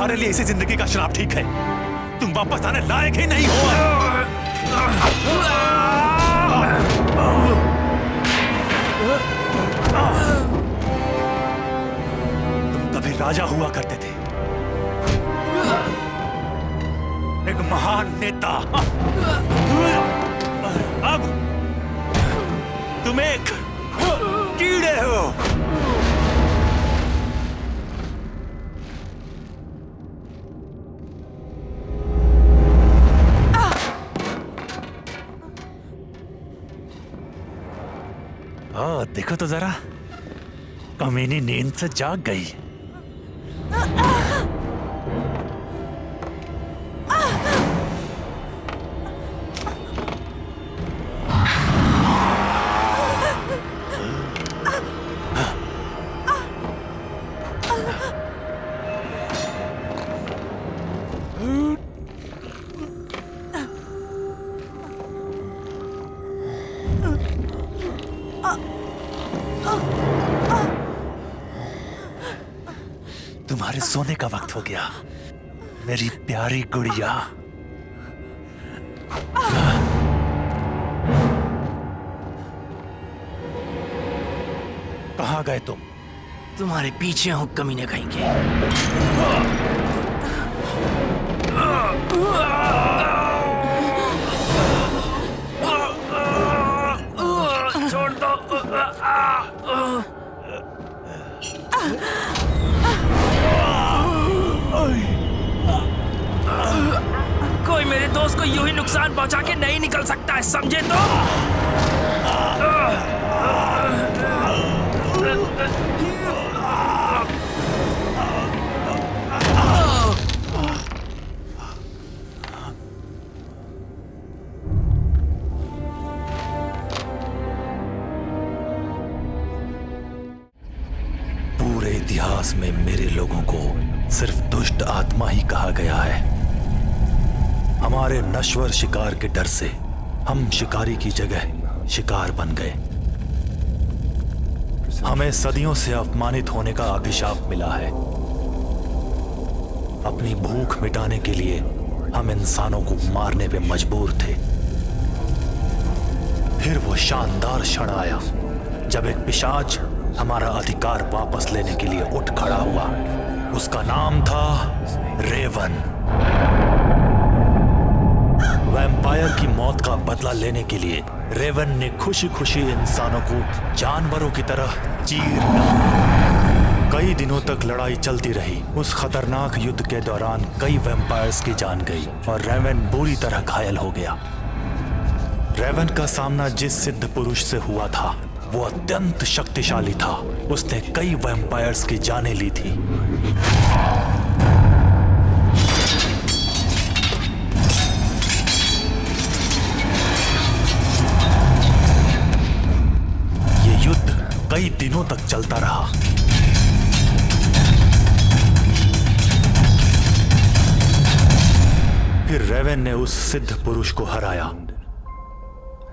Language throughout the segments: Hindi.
तुम्हारे लिए इसी जिंदगी का श्राप ठीक है। तुम वापस आने लायक ही नहीं हो। तुम कभी राजा हुआ करते थे, एक महान नेता। अब तुम एक कीड़े हो। देखो तो जरा, कमीनी नींद से जाग गई। तुम्हारे सोने का वक्त हो गया, मेरी प्यारी गुड़िया। कहाँ गए तुम? तुम्हारे पीछे हूं कमीने कहीं के। छोड़ दो। कोई मेरे दोस्त को यूं ही नुकसान पहुंचा के नहीं निकल सकता है, समझे तो? पूरे इतिहास में मेरे लोगों को सिर्फ दुष्ट आत्मा ही कहा गया है। हमारे नश्वर शिकार के डर से हम शिकारी की जगह शिकार बन गए। हमें सदियों से अपमानित होने का अभिशाप मिला है। अपनी भूख मिटाने के लिए हम इंसानों को मारने पे मजबूर थे। फिर वो शानदार क्षण आया जब एक पिशाच हमारा अधिकार वापस लेने के लिए उठ खड़ा हुआ। उसका नाम था रेवन। वैम्पायर की मौत का बदला लेने के लिए रेवन ने खुशी खुशी इंसानों को जानवरों की तरह चीर डाला। कई दिनों तक लड़ाई चलती रही। उस खतरनाक युद्ध के दौरान कई वैम्पायर्स की जान गई और रेवन बुरी तरह घायल हो गया। रेवन का सामना जिस सिद्ध पुरुष से हुआ था वो अत्यंत शक्तिशाली था। उसने कई वैम्पायर्स की जानें ली थी। ये युद्ध कई दिनों तक चलता रहा। फिर रेवन ने उस सिद्ध पुरुष को हराया,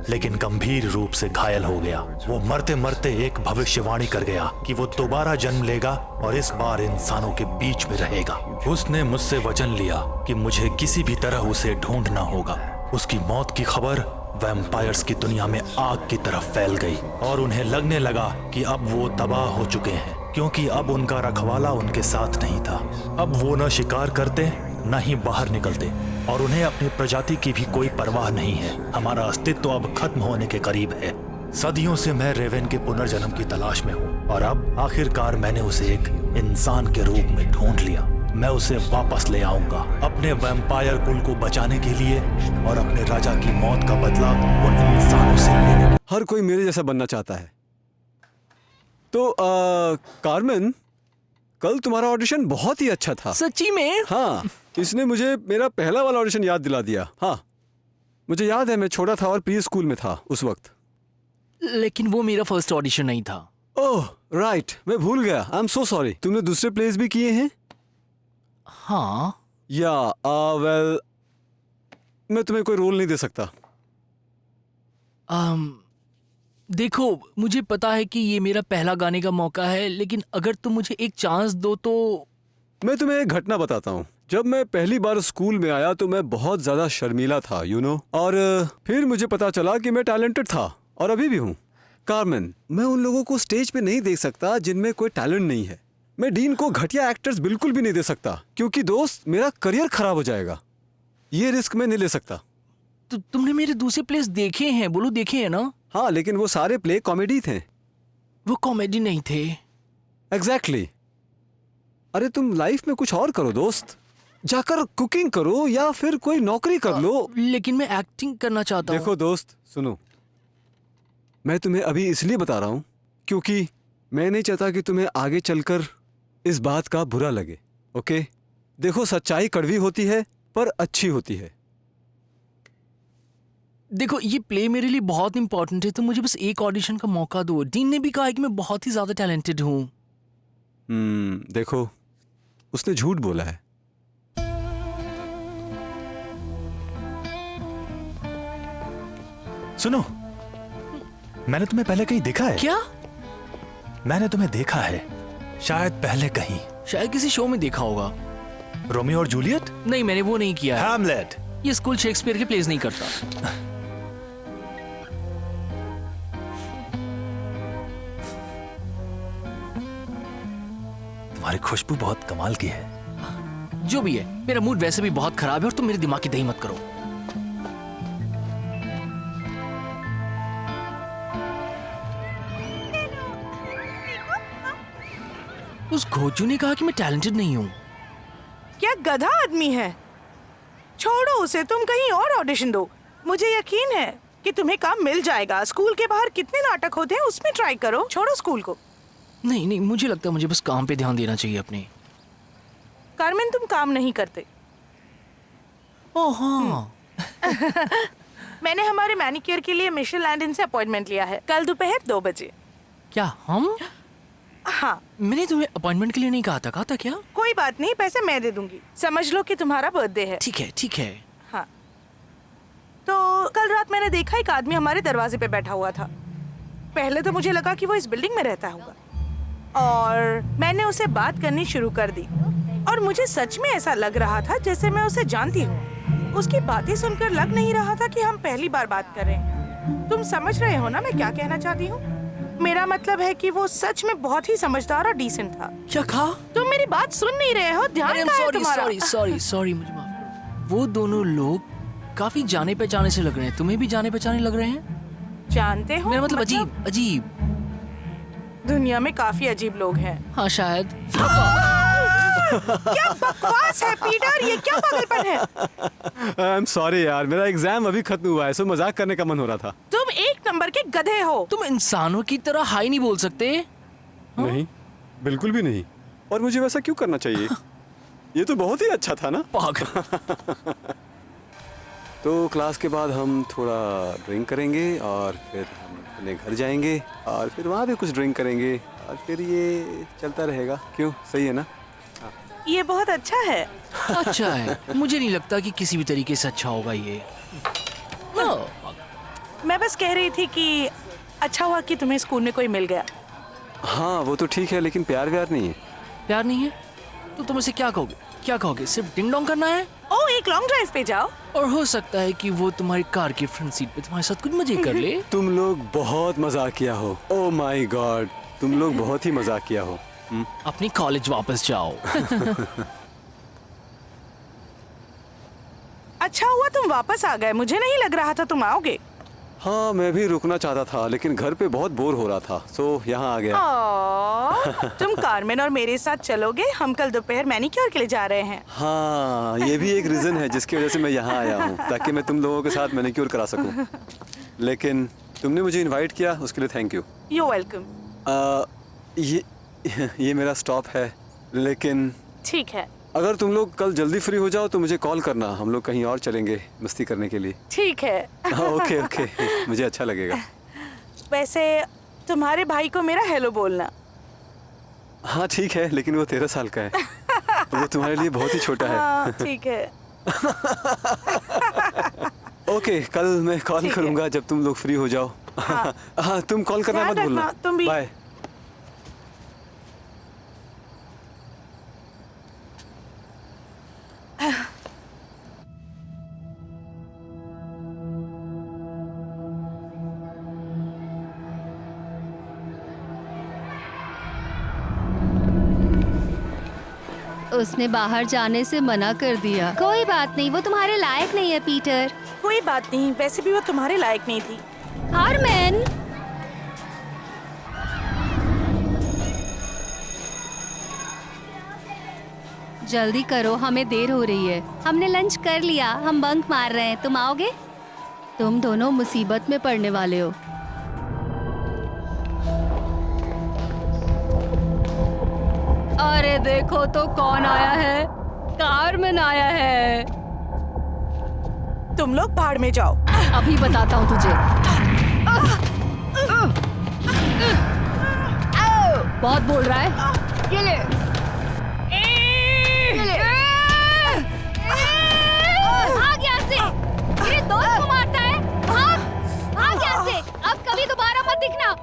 लेकिन गंभीर रूप से घायल हो गया। वो मरते मरते एक भविष्यवाणी कर गया कि वो दोबारा जन्म लेगा और इस बार इंसानों के बीच में रहेगा। उसने मुझसे वचन लिया कि मुझे किसी भी तरह उसे ढूंढना होगा। उसकी मौत की खबर वैम्पायर्स की दुनिया में आग की तरफ फैल गई और उन्हें लगने लगा कि अब वो तबाह हो चुके हैं, क्योंकि अब उनका रखवाला उनके साथ नहीं था। अब वो न शिकार करते न ही बाहर निकलते और उन्हें अपनी प्रजाति की भी कोई परवाह नहीं है। हमारा अस्तित्व अब खत्म होने के करीब है। सदियों से मैं रेवन के पुनर्जन्म की तलाश में हूँ और अब आखिरकार मैंने उसे एक इंसान के रूप में ढूंढ लिया। मैं उसे वापस ले आऊंगा अपने वैम्पायर कुल को बचाने के लिए और अपने राजा की मौत का बदला उन इंसानों से लेने। हर कोई मेरे जैसा बनना चाहता है। तो कार्मेन, कल तुम्हारा ऑडिशन बहुत ही अच्छा था। सच्ची में? हाँ, इसने मुझे मेरा पहला वाला ऑडिशन याद दिला दिया। हाँ, मुझे याद है, मैं छोटा था और प्री स्कूल में था उस वक्त। लेकिन वो मेरा फर्स्ट ऑडिशन नहीं था। ओह राइट, मैं भूल गया। I am so sorry. तुमने दूसरे प्लेस भी किए हैं? हाँ। या वेल, मैं तुम्हें कोई रोल नहीं दे सकता। देखो, मुझे पता है कि ये मेरा पहला गाने का मौका है, लेकिन अगर तुम मुझे एक चांस दो तो मैं तुम्हें एक घटना बताता हूँ। जब मैं पहली बार स्कूल में आया तो मैं बहुत ज्यादा शर्मीला था, और फिर मुझे पता चला कि मैं टैलेंटेड था और अभी भी हूँ। कार्मेन, मैं उन लोगों को स्टेज पे नहीं देख सकता जिनमें कोई टैलेंट नहीं है। मैं डीन को घटिया एक्टर्स बिल्कुल भी नहीं दे सकता, क्योंकि दोस्त मेरा करियर खराब हो जाएगा। ये रिस्क मैं नहीं ले सकता। तो तुमने मेरे दूसरे प्लेस देखे हैं, बोलो देखे हैं ना? हाँ, लेकिन वो सारे प्ले कॉमेडी थे। वो कॉमेडी नहीं थे। एग्जैक्टली। अरे तुम लाइफ में कुछ और करो दोस्त, जाकर कुकिंग करो या फिर कोई नौकरी कर लो। लेकिन मैं एक्टिंग करना चाहता हूँ। देखो दोस्त, सुनो, मैं तुम्हें अभी इसलिए बता रहा हूं क्योंकि मैं नहीं चाहता कि तुम्हें आगे चलकर इस बात का बुरा लगे। ओके? देखो, सच्चाई कड़वी होती है पर अच्छी होती है। देखो, ये प्ले मेरे लिए बहुत इंपॉर्टेंट है, तो मुझे बस एक ऑडिशन का मौका दो। डीन ने भी कहा है कि मैं बहुत ही ज्यादा टैलेंटेड हूँ। देखो, उसने झूठ बोला है। सुनो, मैंने तुम्हें पहले कहीं देखा है। क्या? मैंने तुम्हें देखा है, शायद पहले कहीं। शायद किसी शो में देखा होगा। रोमियो और जूलियट? नहीं, मैंने वो नहीं किया है। हैमलेट? ये स्कूल शेक्सपियर के प्लेस नहीं करता। तुम्हारी खुशबू बहुत कमाल की है। जो भी है, मेरा मूड वैसे भी बहुत खराब है और तुम मेरे दिमाग की दही मत करो। उस घोचू ने कहा कि मैं टैलेंटेड नहीं हूँ। क्या गधा आदमी है। छोड़ो उसे, तुम कहीं और ऑडिशन दो। मुझे यकीन है कि तुम्हें काम मिल जाएगा। स्कूल के बाहर कितने नाटक होते हैं, उसमें ट्राई करो। छोड़ो स्कूल को। नहीं नहीं, मुझे लगता है मुझे बस काम पे ध्यान देना चाहिए अपने। कार्मेन, तुम काम नहीं करते। ओह हाँ। मैंने हमारे मैनिक्योर के लिए मिशेल लैंडन से अपॉइंटमेंट लिया है, कल दोपहर 2 बजे। क्या हम? हाँ। मैंने तुम्हें अपॉइंटमेंट के लिए नहीं कहा था क्या? कोई बात नहीं, पैसे मैं दे दूंगी। समझ लो कि तुम्हारा बर्थडे है। ठीक है ठीक है। हाँ। तो कल रात मैंने देखा एक आदमी हमारे दरवाजे पे बैठा हुआ था। पहले तो मुझे लगा कि वो इस बिल्डिंग में रहता होगा, और मैंने उसे बात करनी शुरू कर दी। और मुझे सच में ऐसा लग रहा था जैसे मैं उसे जानती हूँ। उसकी बातें सुनकर लग नहीं रहा था कि हम पहली बार बात कर रहे हैं। तुम समझ रहे हो ना मैं क्या कहना चाहती हूँ? मेरा मतलब है कि वो सच में बहुत ही समझदार और डिसेंट था। क्या कहा? तुम मेरी बात सुन नहीं रहे हो, ध्यान कहाँ है तुम्हारा? सॉरी, मुझे माफ करो। वो दोनों लोग काफी जाने पहचाने से लग रहे हैं। तुम्हें भी जाने पहचाने लग रहे हैं? जानते हो? मेरा मतलब अजीब। दुनिया में काफी अजीब लोग हैं। हाँ शायद। क्या बकवास है पीटर, ये क्या पागलपन है? आई एम सॉरी यार, मेरा एग्जाम अभी खत्म हुआ है, सो मजाक करने का मन हो रहा था। तुम 1 नंबर के गधे हो। तुम इंसानों की तरह हाई नहीं बोल सकते। नहीं, बिल्कुल भी नहीं। और मुझे वैसा क्यों करना चाहिए? ये तो बहुत ही अच्छा था ना। पागल। तो क्लास के बाद हम थोड़ा ड्रिंक करेंगे और फिर हम अपने घर जाएंगे और फिर वहाँ भी कुछ ड्रिंक करेंगे और फिर ये चलता रहेगा। क्यों, सही है ना? ये बहुत अच्छा है। अच्छा है, मुझे नहीं लगता कि किसी भी तरीके से अच्छा होगा ये। मैं बस कह रही थी कि अच्छा हुआ कि तुम्हें स्कूल में कोई मिल गया। हाँ वो तो ठीक है, लेकिन प्यार व्यार नहीं है। प्यार नहीं है तो तुम इसे क्या कहोगे? सिर्फ डिंग डोंग करना है? ओ, एक लॉन्ग ड्राइव पे जाओ। और हो सकता है कि वो तुम्हारी कार की फ्रंट सीट पे तुम्हारे साथ कुछ मजे कर ले। तुम लोग बहुत मजाकिया हो। ओह माय गॉड, तुम लोग बहुत ही मजाकिया हो। अपनी कॉलेज वापस जाओ। अच्छा हुआ तुम वापस आ गए, मुझे नहीं लग रहा था तुम आओगे। हाँ, मैं भी रुकना चाहता था लेकिन घर पे बहुत बोर हो रहा था, सो यहाँ आ गया। तुम कार्मेन और मेरे साथ चलोगे? हम कल दोपहर मैनिक्योर के लिए जा रहे हैं। हाँ, ये भी एक रीजन है जिसकी वजह से मैं यहाँ आया हूँ, ताकि मैं तुम लोगों के साथ मैनिक्योर करा सकूँ। लेकिन तुमने मुझे इनवाइट किया, उसके लिए थैंक यू। You welcome. ये मेरा स्टॉप है, लेकिन ठीक है। अगर तुम लोग कल जल्दी फ्री हो जाओ तो मुझे कॉल करना, हम लोग कहीं और चलेंगे मस्ती करने के लिए। ठीक है। ओके, मुझे अच्छा लगेगा। वैसे तुम्हारे भाई को मेरा हेलो बोलना। हाँ ठीक है, लेकिन वो 13 साल का है, वो तुम्हारे लिए बहुत ही छोटा है। हाँ, ठीक है। ओके, कल मैं कॉल ठीक है। करूंगा जब तुम लोग फ्री हो जाओ। हाँ, तुम कॉल करना ध्यान मत भूलना। रखना, तुम भी। बाय। उसने बाहर जाने से मना कर दिया। कोई बात नहीं, वो तुम्हारे लायक नहीं है पीटर। कोई बात नहीं, वैसे भी वो तुम्हारे लायक नहीं थी। कार्मेन, जल्दी करो, हमें देर हो रही है। हमने लंच कर लिया, हम बंक मार रहे हैं। तुम आओगे? तुम दोनों मुसीबत में पड़ने वाले हो। अरे देखो तो कौन आया है, कार्मेन आया है। तुम लोग भाड़ में जाओ। अभी बताता हूँ तुझे। बहुत बोल रहा है। ये ले। भाग यहाँ से। मेरे दोस्त को मारता है। भाग यहाँ से। अब कभी दोबारा मत दिखना।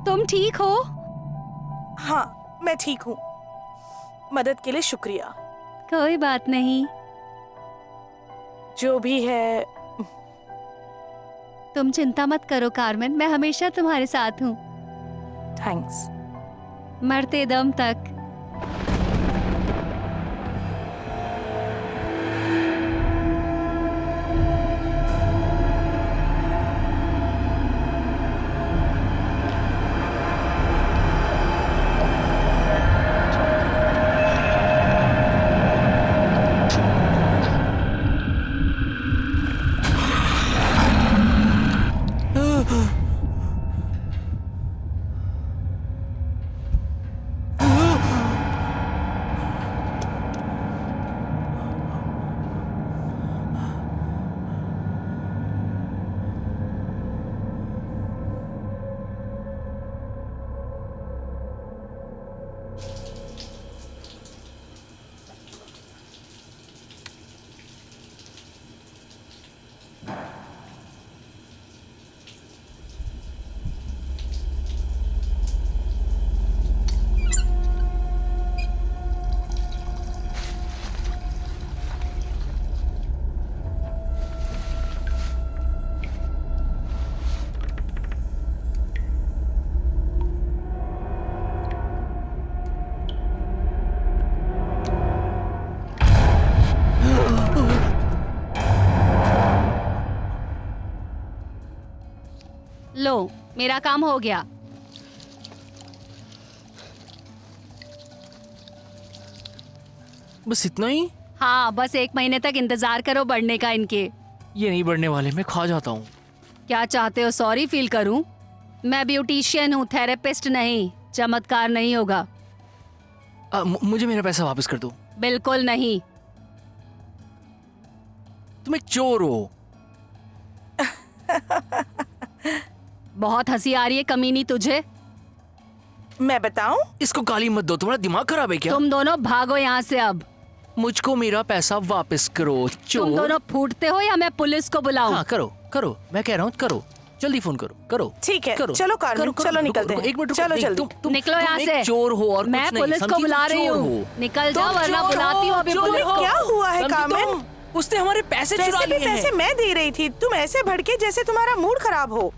तुम ठीक हो? हाँ, मैं ठीक हूँ। मदद के लिए शुक्रिया। कोई बात नहीं। जो भी है। तुम चिंता मत करो कार्मेन, मैं हमेशा तुम्हारे साथ हूँ, थैंक्स। मरते दम तक। लो, मेरा काम हो गया। बस इतना ही? हाँ, बस 1 महीने तक इंतजार करो बढ़ने का इनके। ये नहीं बढ़ने वाले, मैं खा जाता हूँ। क्या चाहते हो, सॉरी फील करूं? मैं ब्यूटिशियन हूँ, थेरेपिस्ट नहीं। चमत्कार नहीं होगा। मुझे मेरा पैसा वापस कर दो। बिल्कुल नहीं। तुम एक चोर हो। बहुत हंसी आ रही है कमीनी तुझे। मैं बताऊं? इसको गाली मत दो, तुम्हारा दिमाग खराब है क्या? तुम दोनों भागो यहाँ से अब। मुझको मेरा पैसा वापस करो चोर। तुम दोनों फूटते हो या मैं पुलिस को बुलाऊं? हाँ करो करो, मैं कह रहा हूँ करो, जल्दी फोन करो करो। ठीक है, करो, चलो कार्मेन, करो, करो, चलो रुको, निकलते रुको, हैं। एक मिनट रुको, चलो नहीं, जल्दी। निकलो यहाँ तुम से। एक चोर हो और मैं कुछ नहीं, पुलिस को समझी? बुला तुम रही चोर हूँ। हो। निकल तुम जाओ वरना चोर बुलाती हूँ अभी हो, पुलिस चोर को। क्या हुआ है समझी कार्मेन? तुम? उसने हमारे पैसे चुरा वैसे भी लिए हैं। पैसे मैं दे रही थी, तुम ऐसे भड़के जैसे तुम्हारा मूड खराब हो।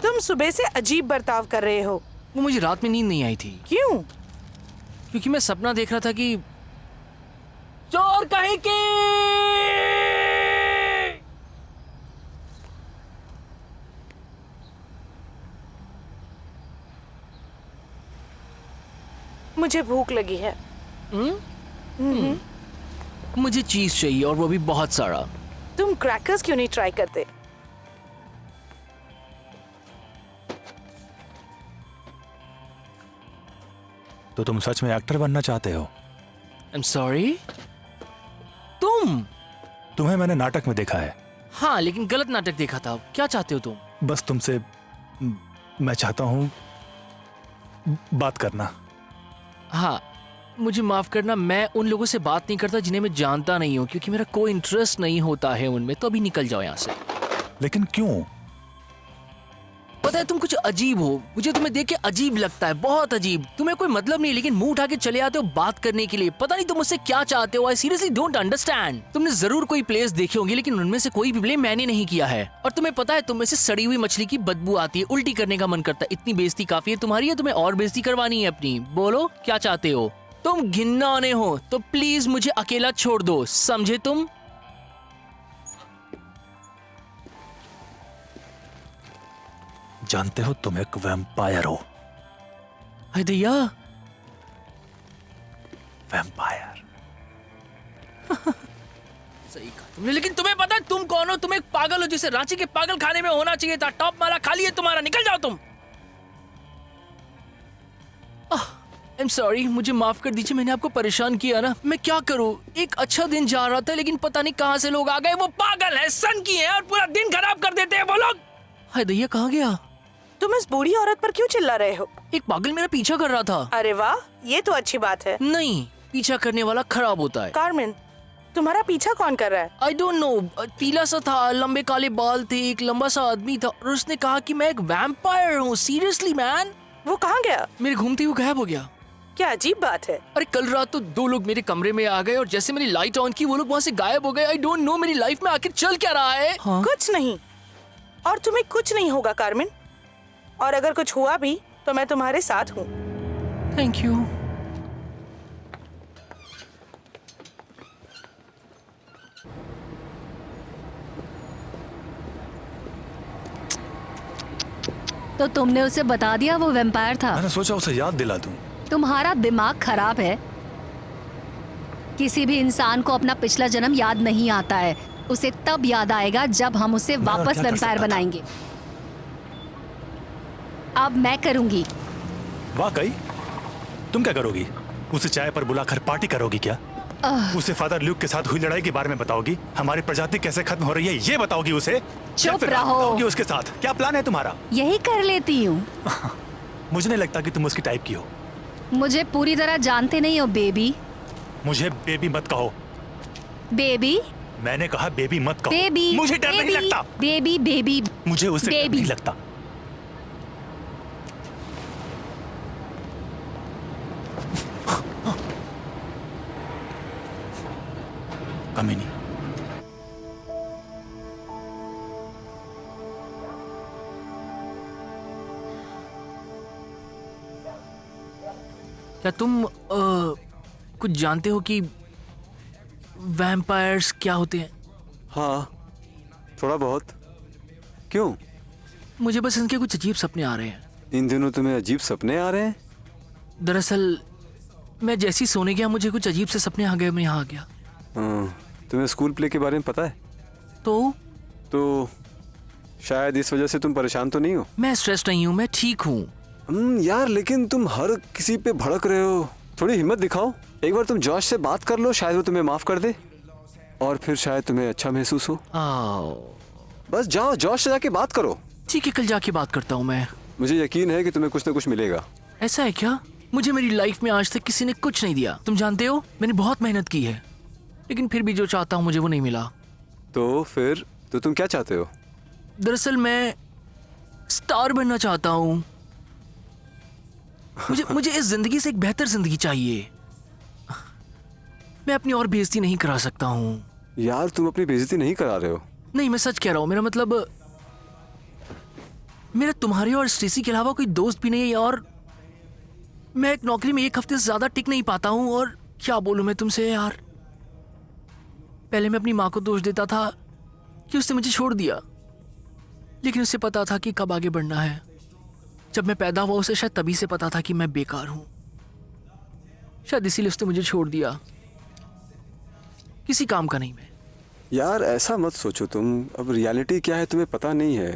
तुम सुबह से अजीब बर्ताव कर रहे हो। वो मुझे रात में नींद नहीं आई थी। क्यों? क्योंकि मैं सपना देख रहा था कि चोर कहीं की। मुझे भूख लगी है। मुझे चीज चाहिए और वो भी बहुत सारा। तुम क्रैकर्स क्यों नहीं ट्राई करते? तो तुम सच में एक्टर बनना चाहते हो? I am sorry. तुम्हें मैंने नाटक में देखा है। हाँ, लेकिन गलत नाटक देखा था। क्या चाहते हो तुम? बस तुमसे मैं चाहता हूं बात करना। हाँ, मुझे माफ करना, मैं उन लोगों से बात नहीं करता जिन्हें मैं जानता नहीं हूँ, क्योंकि मेरा कोई इंटरेस्ट नहीं होता है उनमें। तो अभी निकल जाओ यहाँ से। लेकिन क्यों? पता है तुम कुछ अजीब हो, मुझे तुम्हें देख के अजीब लगता है, बहुत अजीब। तुम्हें कोई मतलब नहीं, लेकिन मुंह उठा के चले आते हो बात करने के लिए। पता नहीं तुम मुझसे क्या चाहते हो। I seriously don't understand. तुमने जरूर कोई प्लेस देखे होंगे, लेकिन उनमें से कोई भी प्ले मैंने नहीं किया है। और तुम्हें पता है तुम में से सड़ी हुई मछली की बदबू आती है, उल्टी करने का मन करता है। इतनी बेइज्जती काफी है तुम्हारी, है तुम्हें और बेइज्जती करवानी है अपनी? बोलो क्या चाहते हो? तुम घिन्नौने हो तो प्लीज मुझे अकेला छोड़ दो, समझे तुम? जानते हो तुम एक वैम्पायर हो। अरे दैया, वैम्पायर। सही कहा तुमने, लेकिन तुम्हें पता है तुम कौन हो? तुम एक पागल हो जिसे रांची के पागल खाने में होना चाहिए था। टॉप माला खाली है तुम्हारा, निकल जाओ तुम। आई एम सॉरी, मुझे माफ कर दीजिए, मैंने आपको परेशान किया ना। मैं क्या करूं, एक अच्छा दिन जा रहा था, लेकिन पता नहीं कहां से लोग आ गए। वो पागल है, सन की है, और पूरा दिन खराब कर देते हैं वो लोग। हाय दैया, कहाँ गया? तुम इस बूढ़ी औरत पर क्यों चिल्ला रहे हो? एक पागल मेरा पीछा कर रहा था। अरे वाह, ये तो अच्छी बात है। नहीं, पीछा करने वाला खराब होता है। कार्मेन, तुम्हारा पीछा कौन कर रहा है? आई डोंट नो, पीला सा था, लंबे काले बाल थे, एक लंबा सा आदमी था, और उसने कहा कि मैं एक वैम्पायर हूँ। Seriously man. वो कहाँ गया? मेरे घूमते हुए गायब हो गया। क्या अजीब बात है। अरे कल रात तो 2 लोग मेरे कमरे में आ गए, और जैसे मैंने लाइट ऑन की वो लोग वहाँ से गायब हो गए। आई डोंट नो मेरी लाइफ में आखिर चल क्या रहा है। हाँ? कुछ नहीं, और तुम्हें कुछ नहीं होगा कार्मेन। और अगर कुछ हुआ भी तो मैं तुम्हारे साथ हूँ। Thank you. तो तुमने उसे बता दिया वो वैम्पायर था? मैंने सोचा उसे याद दिला दूं। तुम्हारा दिमाग खराब है। किसी भी इंसान को अपना पिछला जन्म याद नहीं आता है। उसे तब याद आएगा जब हम उसे वापस क्या कर वैम्पायर सकता था? बनाएंगे। अब मैं करूंगी। वाकई? तुम क्या करोगी? उसे चाय पर बुलाकर पार्टी करोगी क्या? उसे फादर ल्यूक के साथ हुई लड़ाई के बारे में बताओगी? हमारी प्रजाति कैसे खत्म हो रही है ये बताओगी उसे? या फिर रात रहो। बताओगी उसके साथ? क्या प्लान है तुम्हारा? यही कर लेती हूँ। मुझे नहीं लगता कि तुम उसकी टाइप की हो। मुझे पूरी तरह जानते नहीं हो बेबी। मुझे बेबी मत कहो। बेबी मैंने कहा बेबी मत कहो। बेबी मुझे डर नहीं लगता। बेबी बेबी मुझे उससे डर बेबी। नहीं लगता। कमीनी। क्या तुम कुछ जानते हो कि वैम्पायर्स क्या होते हैं? हाँ, थोड़ा बहुत। क्यों? मुझे बस इनके कुछ अजीब सपने आ रहे हैं। इन दिनों तुम्हें अजीब सपने आ रहे हैं? दरअसल मैं जैसी सोने गया मुझे कुछ अजीब से सपने आ गए, मैं यहाँ आ गया। तुम्हें स्कूल प्ले के बारे में पता है? तो शायद इस वजह से तुम परेशान तो नहीं हो? मैं स्ट्रेस नहीं हूँ, मैं ठीक हूँ। यार लेकिन तुम हर किसी पे भड़क रहे हो। थोड़ी हिम्मत दिखाओ। एक बार तुम जॉश से बात कर लो, शायद वो तुम्हें माफ कर दे, और फिर शायद तुम्हें अच्छा महसूस हो। आओ, बस जाओ, जॉश से जाके बात करो। ठीक है, कल जाके बात करता हूँ मैं। मुझे यकीन है कि तुम्हें कुछ ना कुछ मिलेगा। ऐसा है क्या? मुझे मेरी लाइफ में आज तक किसी ने कुछ नहीं दिया। तुम जानते हो मैंने बहुत मेहनत की है, लेकिन फिर भी जो चाहता हूँ मुझे वो नहीं मिला। तो फिर तो तुम क्या चाहते हो? दरअसल मैं स्टार बनना चाहता हूँ। मुझे इस जिंदगी से एक बेहतर जिंदगी चाहिए। मैं अपनी और बेइज्जती नहीं करा सकता हूँ। यार तुम अपनी बेइज्जती नहीं करा रहे हो। नहीं, मैं सच कह रहा हूँ। मेरा मतलब, मेरा तुम्हारे और स्टेसी के अलावा कोई दोस्त भी नहीं है, और मैं एक नौकरी में 1 हफ्ते से ज्यादा टिक नहीं पाता हूँ। और क्या बोलूं मैं तुमसे यार। पहले मैं अपनी माँ को दोष देता था कि उसने मुझे छोड़ दिया, लेकिन उसे पता था कि कब आगे बढ़ना है। जब मैं पैदा हुआ उसे शायद तभी से पता था कि मैं बेकार हूं। शायद इसीलिए उसने मुझे छोड़ दिया। किसी काम का नहीं मैं। यार ऐसा मत सोचो तुम। अब रियलिटी क्या है तुम्हें पता नहीं है।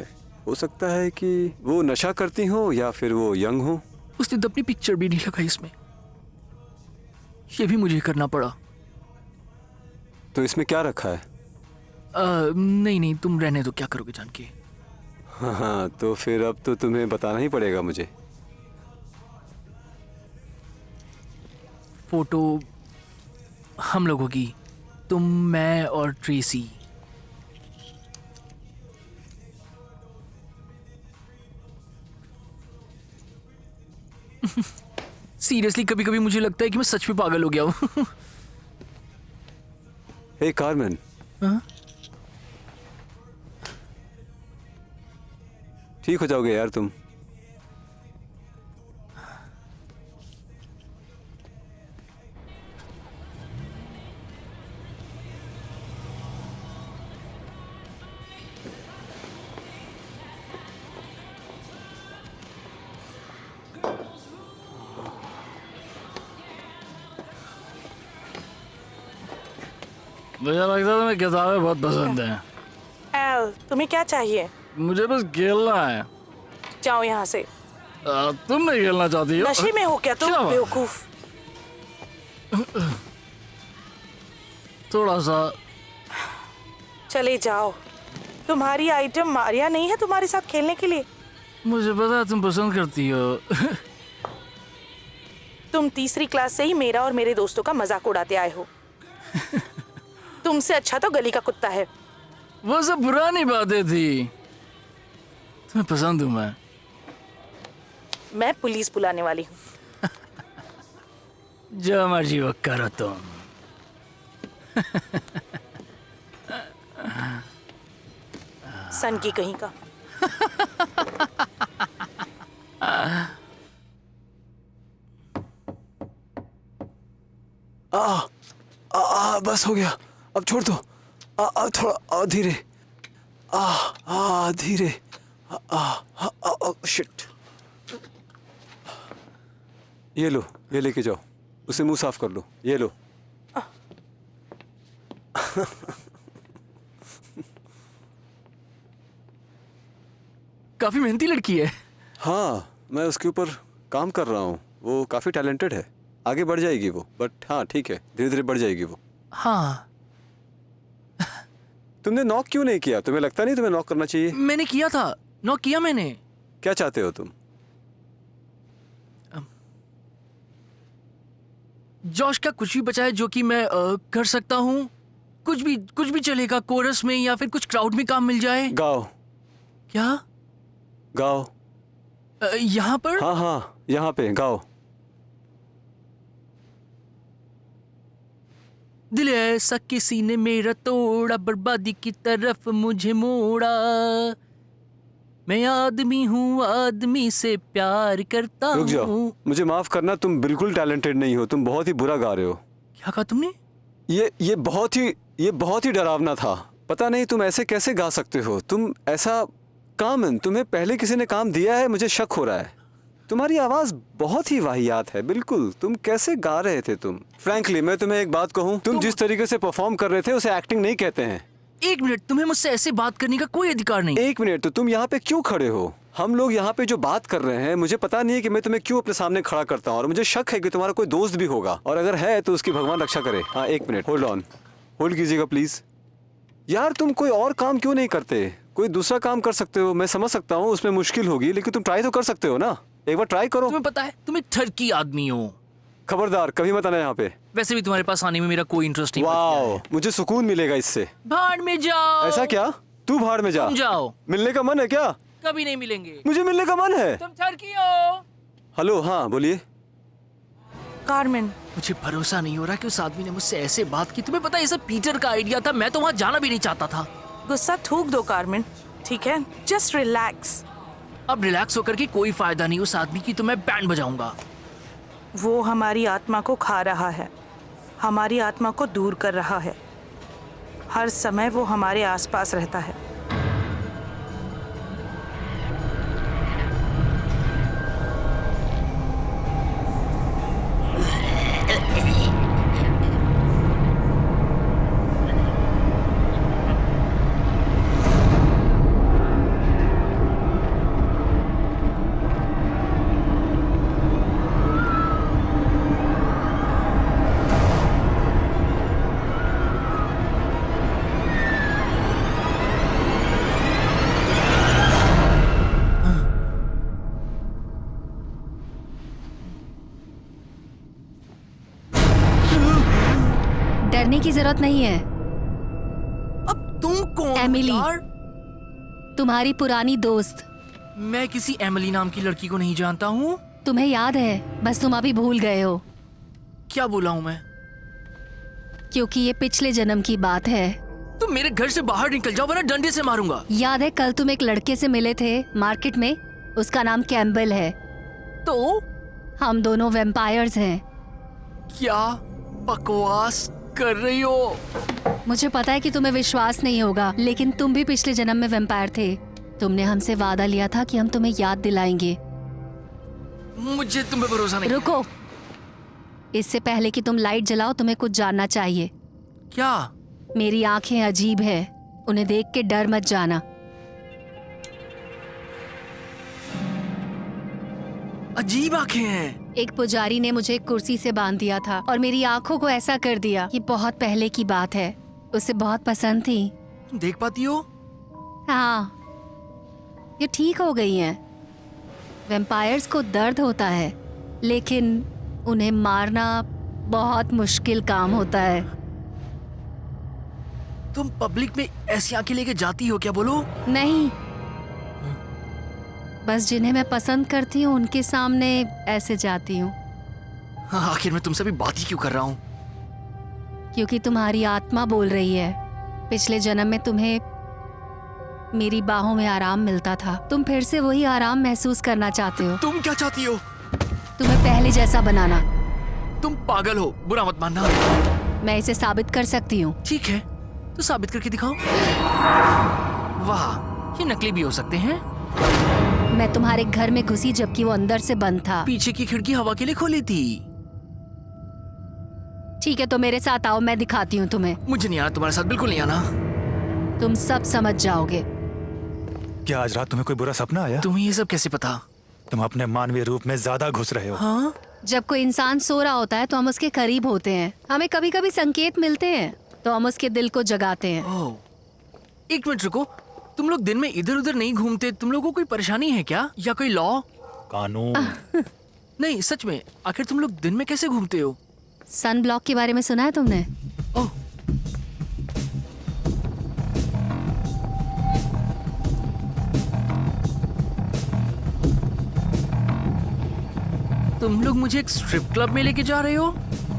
हो सकता है कि वो नशा करती हो या फिर वो यंग हो। उसने तो अपनी पिक्चर भी नहीं लगाई इसमें। ये भी मुझे करना पड़ा। तो इसमें क्या रखा है? नहीं, तुम रहने दो, क्या करोगे जान के। हाँ, तो फिर अब तो तुम्हें बताना ही पड़ेगा मुझे। फोटो हम लोगों की, तुम, मैं और ट्रेसी। सीरियसली कभी कभी मुझे लगता है कि मैं सच में पागल हो गया हूँ। हे कार्मेन, हाँ? ठीक हो जाओगे यार तुम। मुझे लगता है तुम्हें किताबें बहुत पसंद हैं। एल, तुम्हें क्या चाहिए? मुझे बस खेलना है। जाओ यहाँ से। तुम नहीं खेलना चाहती हो? नशे में हो क्या तुम, क्या बात? बेवकूफ? थोड़ा सा। चले जाओ। तुम्हारी आइटम मारिया नहीं है तुम्हारे साथ खेलने के लिए। मुझे पता है तुम पसंद करती हो। तुम तीसरी क्लास से ही मेरा और मेरे दोस्तों का मजाक उड़ाते आए हो। तुमसे अच्छा तो गली का कुत्ता है। वो सब पुरानी बातें थी। तुम्हें पसंद हूँ मैं पुलिस बुलाने वाली हूँ। जो मर्जी वो करो तुम। सन की कहीं का। बस हो गया, अब छोड़ दो। थोड़ा धीरे। धीरे। शिट। ये लो, ये लेके जाओ, उसे मुंह साफ कर लो। ये लो। काफी मेहनती लड़की है। हाँ, मैं उसके ऊपर काम कर रहा हूँ। वो काफी टैलेंटेड है, आगे बढ़ जाएगी वो। बट हाँ ठीक है, धीरे धीरे बढ़ जाएगी वो। हाँ। तुमने नॉक क्यों नहीं किया? तुम्हें लगता नहीं तुम्हें नॉक करना चाहिए? मैंने किया था, नॉक किया मैंने। क्या चाहते हो तुम? जॉश का कुछ भी बचा है जो कि मैं कर सकता हूँ। कुछ भी चलेगा, कोरस में या फिर कुछ क्राउड में काम मिल जाए। गाओ। क्या? गाओ। यहाँ पर? हाँ, यहाँ पे गाओ। दिल ऐसा किसी ने मेरा तोड़ा, बर्बादी की तरफ मुझे मोड़ा। मैं आदमी हूँ, आदमी से प्यार करता रुक जाओ, हूँ। मुझे माफ करना, तुम बिल्कुल टैलेंटेड नहीं हो। तुम बहुत ही बुरा गा रहे हो। क्या कहा तुमने? ये बहुत ही डरावना था। पता नहीं तुम ऐसे कैसे गा सकते हो। तुम ऐसा कामन, तुम्हें पहले किसी ने काम दिया है? मुझे शक हो रहा है। तुम्हारी आवाज बहुत ही वाहियात है। बिल्कुल, तुम कैसे गा रहे थे तुम? फ्रैंकली मैं तुम्हें एक बात कहूँ, तुम जिस तरीके से परफॉर्म कर रहे थे उसे एक्टिंग नहीं कहते हैं। एक मिनट, तुम्हें मुझसे ऐसे बात करने का कोई अधिकार नहीं। एक मिनट, तो तुम यहाँ पे क्यों खड़े हो? हम लोग यहाँ पे जो बात कर रहे हैं, मुझे पता नहीं है कि मैं तुम्हें क्यों अपने सामने खड़ा करता हूँ। और मुझे शक है कि तुम्हारा कोई दोस्त भी होगा, और अगर है तो उसकी भगवान रक्षा करे। हाँ, एक मिनट, होल्ड ऑन, होल्ड कीजिएगा प्लीज। यार तुम कोई और काम क्यों नहीं करते? कोई दूसरा काम कर सकते हो। मैं समझ सकता हूँ उसमें मुश्किल होगी, लेकिन तुम ट्राई तो कर सकते हो ना। एक बार ट्राई करो। तुम्हें पता है तुम एक ठरकी आदमी हो। खबरदार, कभी मत आना यहाँ पे। वैसे भी तुम्हारे पास आने में मेरा कोई इंटरेस्ट नहीं। वाओ, मुझे सुकून मिलेगा इससे। भाड़ में जाओ। ऐसा क्या? तू भाड़ में जा। तुम जाओ। मिलने का मन है क्या? कभी नहीं मिलेंगे। मुझे मिलने का मन है। तुम ठरकी हो। हेलो, हाँ बोलिए। कार्मेन, मुझे भरोसा नहीं हो रहा कि उस आदमी ने मुझसे ऐसे बात की। तुम्हें पता है ये सब पीटर का आइडिया था। मैं तो वहां जाना भी नहीं चाहता था। गुस्सा थूक दो कार्मेन, ठीक है? Just relax. अब रिलैक्स होकर के कोई फायदा नहीं। उस आदमी की तो मैं बैंड बजाऊंगा। वो हमारी आत्मा को खा रहा है, हमारी आत्मा को दूर कर रहा है। हर समय वो हमारे आसपास रहता है। डरने की जरूरत नहीं है। अब तुम कौन? एमिली। यार? तुम्हारी पुरानी दोस्त। मैं किसी एमिली नाम की लड़की को नहीं जानता हूँ। तुम्हें याद है, बस तुम अभी भूल गए हो, क्या बोला हूँ मैं? क्योंकि ये पिछले जन्म की बात है। तुम मेरे घर से बाहर निकल जाओ वरना डंडे से मारूंगा। याद है कल तुम एक लड़के से मिले थे मार्केट में, उसका नाम कैम्बल है। तो हम दोनों वैम्पायर्स हैं। क्या बकवास कर रही हो? मुझे पता है कि तुम्हें विश्वास नहीं होगा, लेकिन तुम भी पिछले जन्म में वैम्पायर थे। तुमने हमसे वादा लिया था कि हम तुम्हें याद दिलाएंगे। मुझे तुम पे भरोसा नहीं। रुको, इससे पहले कि तुम लाइट जलाओ तुम्हें कुछ जानना चाहिए। क्या? मेरी आंखें अजीब है, उन्हें देख के डर मत जाना। अजीब आंखें हैं। एक पुजारी ने मुझे एक कुर्सी से बांध दिया था और मेरी आंखों को ऐसा कर दिया। ये बहुत पहले की बात है, उसे बहुत पसंद थी। तुम देख पाती हो? हाँ, ये ठीक हो गई हैं। वैम्पायर्स को दर्द होता है, लेकिन उन्हें मारना बहुत मुश्किल काम होता है। तुम पब्लिक में ऐसी आंखें लेके जाती हो क्या? बोलो। नहीं, बस जिन्हें मैं पसंद करती हूँ उनके सामने ऐसे जाती हूँ। हाँ, आखिर मैं तुमसे भी बात ही क्यों कर रहा हूँ? क्योंकि तुम्हारी आत्मा बोल रही है, पिछले जन्म में तुम्हें मेरी बाहों में आराम मिलता था। तुम फिर से वही आराम महसूस करना चाहते हो। तुम क्या चाहती हो? तुम्हें पहले जैसा बनाना। तुम पागल हो, बुरा मत मानना। मैं इसे साबित कर सकती हूँ। ठीक है, तो साबित करके दिखाओ। वाह, ये नकली भी हो सकते हैं। मैं तुम्हारे घर में घुसी जबकि वो अंदर से बंद था। पीछे की खिड़की हवा के लिए खोली थी। ठीक है, तो मेरे साथ आओ, मैं दिखाती हूँ तुम्हें। मुझे नहीं आना तुम्हारे साथ, बिल्कुल नहीं आना। तुम सब समझ जाओगे। क्या आज रात तुम्हें कोई बुरा सपना आया? तुम्हें ये सब कैसे पता? तुम अपने मानवीय रूप में ज्यादा घुस रहे हो। हाँ? जब कोई इंसान सो रहा होता है तो हम उसके करीब होते हैं। हमें कभी कभी संकेत मिलते हैं तो हम उसके दिल को जगाते हैं। ओह, एक मिनट रुको। तुम लोग दिन में इधर उधर नहीं घूमते? तुम लोगों को कोई परेशानी है क्या, या कोई लॉ? कानून। नहीं, सच में, आखिर तुम लोग दिन में कैसे घूमते हो? सन ब्लॉक के बारे में सुना है तुमने? ओह, तुम लोग मुझे एक स्ट्रिप क्लब में लेके जा रहे हो?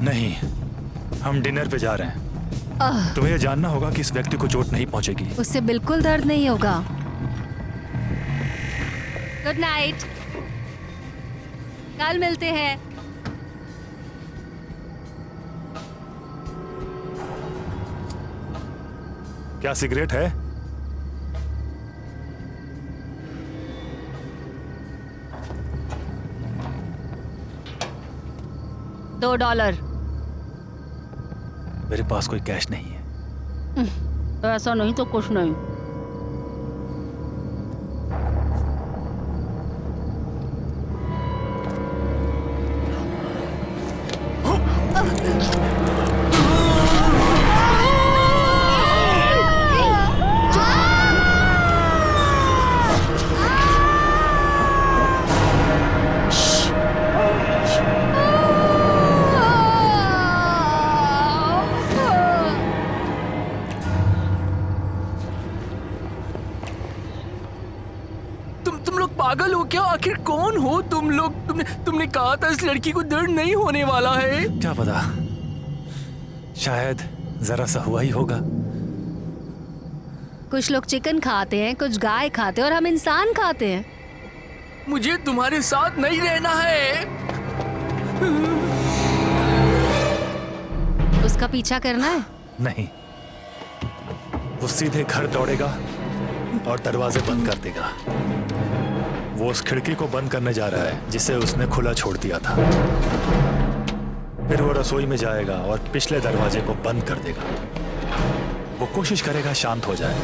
नहीं, हम डिनर पे जा रहे हैं। तुम्हें यह जानना होगा कि इस व्यक्ति को चोट नहीं पहुंचेगी। उससे बिल्कुल दर्द नहीं होगा। गुड नाइट, कल मिलते हैं। क्या सिगरेट है? $2। मेरे पास कोई कैश नहीं है। ऐसा नहीं तो कुछ नहीं। तुम लोग पागल हो क्या? आखिर कौन हो तुम लोग? तुमने कहा था इस लड़की को दर्द नहीं होने वाला है। क्या पता, शायद जरा सा हुआ ही होगा। कुछ लोग चिकन खाते हैं, कुछ गाय खाते हैं और हम इंसान खाते हैं। मुझे तुम्हारे साथ नहीं रहना है। उसका पीछा करना है? नहीं, वो सीधे घर दौड़ेगा और दरवाजे बंद कर देगा। वो उस खिड़की को बंद करने जा रहा है जिसे उसने खुला छोड़ दिया था। फिर वो रसोई में जाएगा और पिछले दरवाजे को बंद कर देगा। वो कोशिश करेगा शांत हो जाए।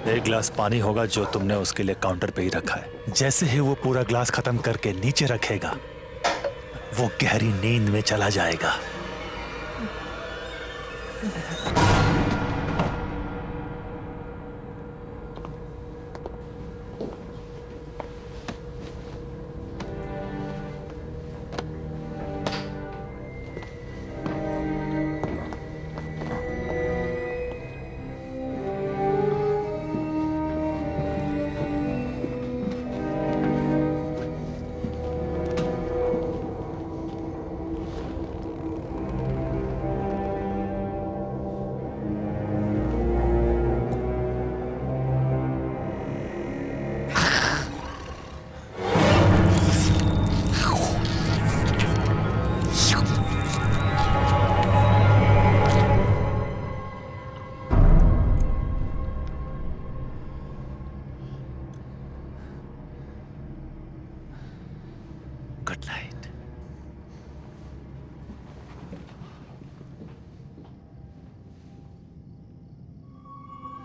एक गिलास पानी होगा जो तुमने उसके लिए काउंटर पे ही रखा है। जैसे ही वो पूरा ग्लास खत्म करके नीचे रखेगा, वो गहरी नींद में चला जाएगा।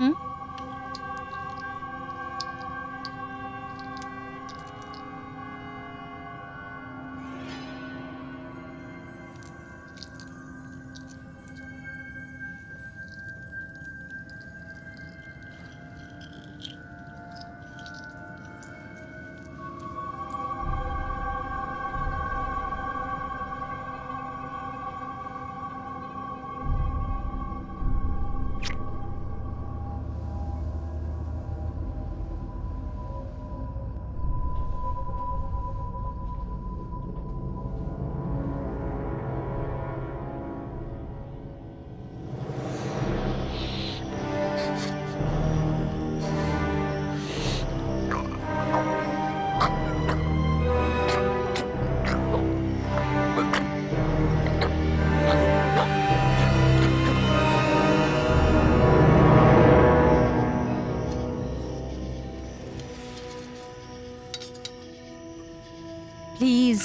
हम्म? प्लीज,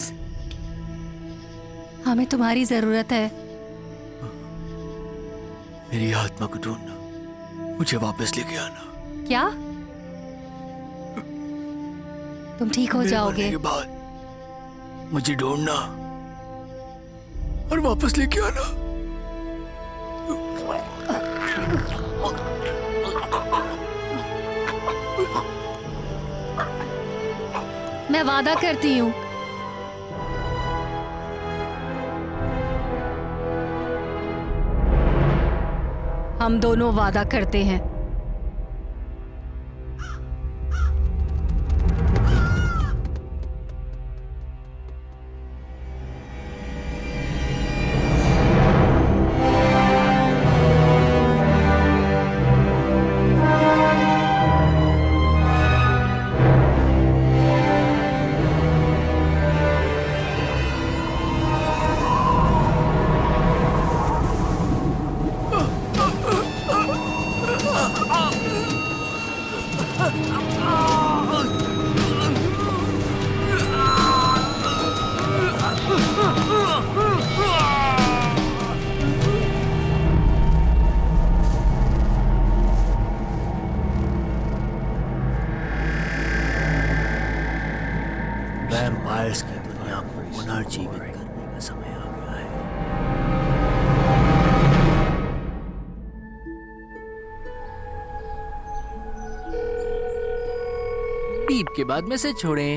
हमें तुम्हारी जरूरत है। मेरी आत्मा को ढूंढना, मुझे वापस लेके आना। क्या? तुम ठीक हो मेरे जाओगे। मरने के बाद मुझे ढूंढना और वापस लेके आना। मैं वादा करती हूँ। हम दोनों वादा करते हैं। वैम्पायर्स की दुनिया को पुनर्जीवित करने का समय आ गया है। बीप के बाद मैसेज छोड़ें।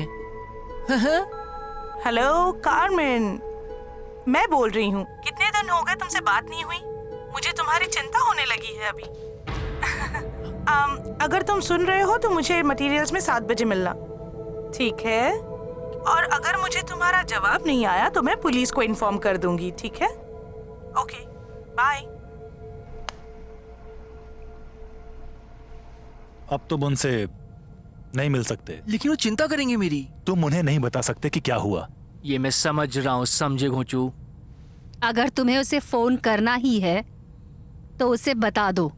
हेलो कार्मेन, मैं बोल रही हूँ। कितने दिन हो गए तुमसे बात नहीं हुई? मुझे तुम्हारी चिंता होने लगी है अभी। अगर तुम सुन रहे हो तो मुझे मटेरियल्स में 7 बजे मिलना, ठीक है? और अगर मुझे तुम्हारा जवाब नहीं आया तो मैं पुलिस को इन्फॉर्म कर दूंगी, ठीक है? Okay, bye. अब तुम उनसे नहीं मिल सकते। लेकिन वो चिंता करेंगे मेरी। तुम उन्हें नहीं बता सकते कि क्या हुआ। ये मैं समझ रहा हूँ, समझे घोंचू। अगर तुम्हें उसे फोन करना ही है तो उसे बता दो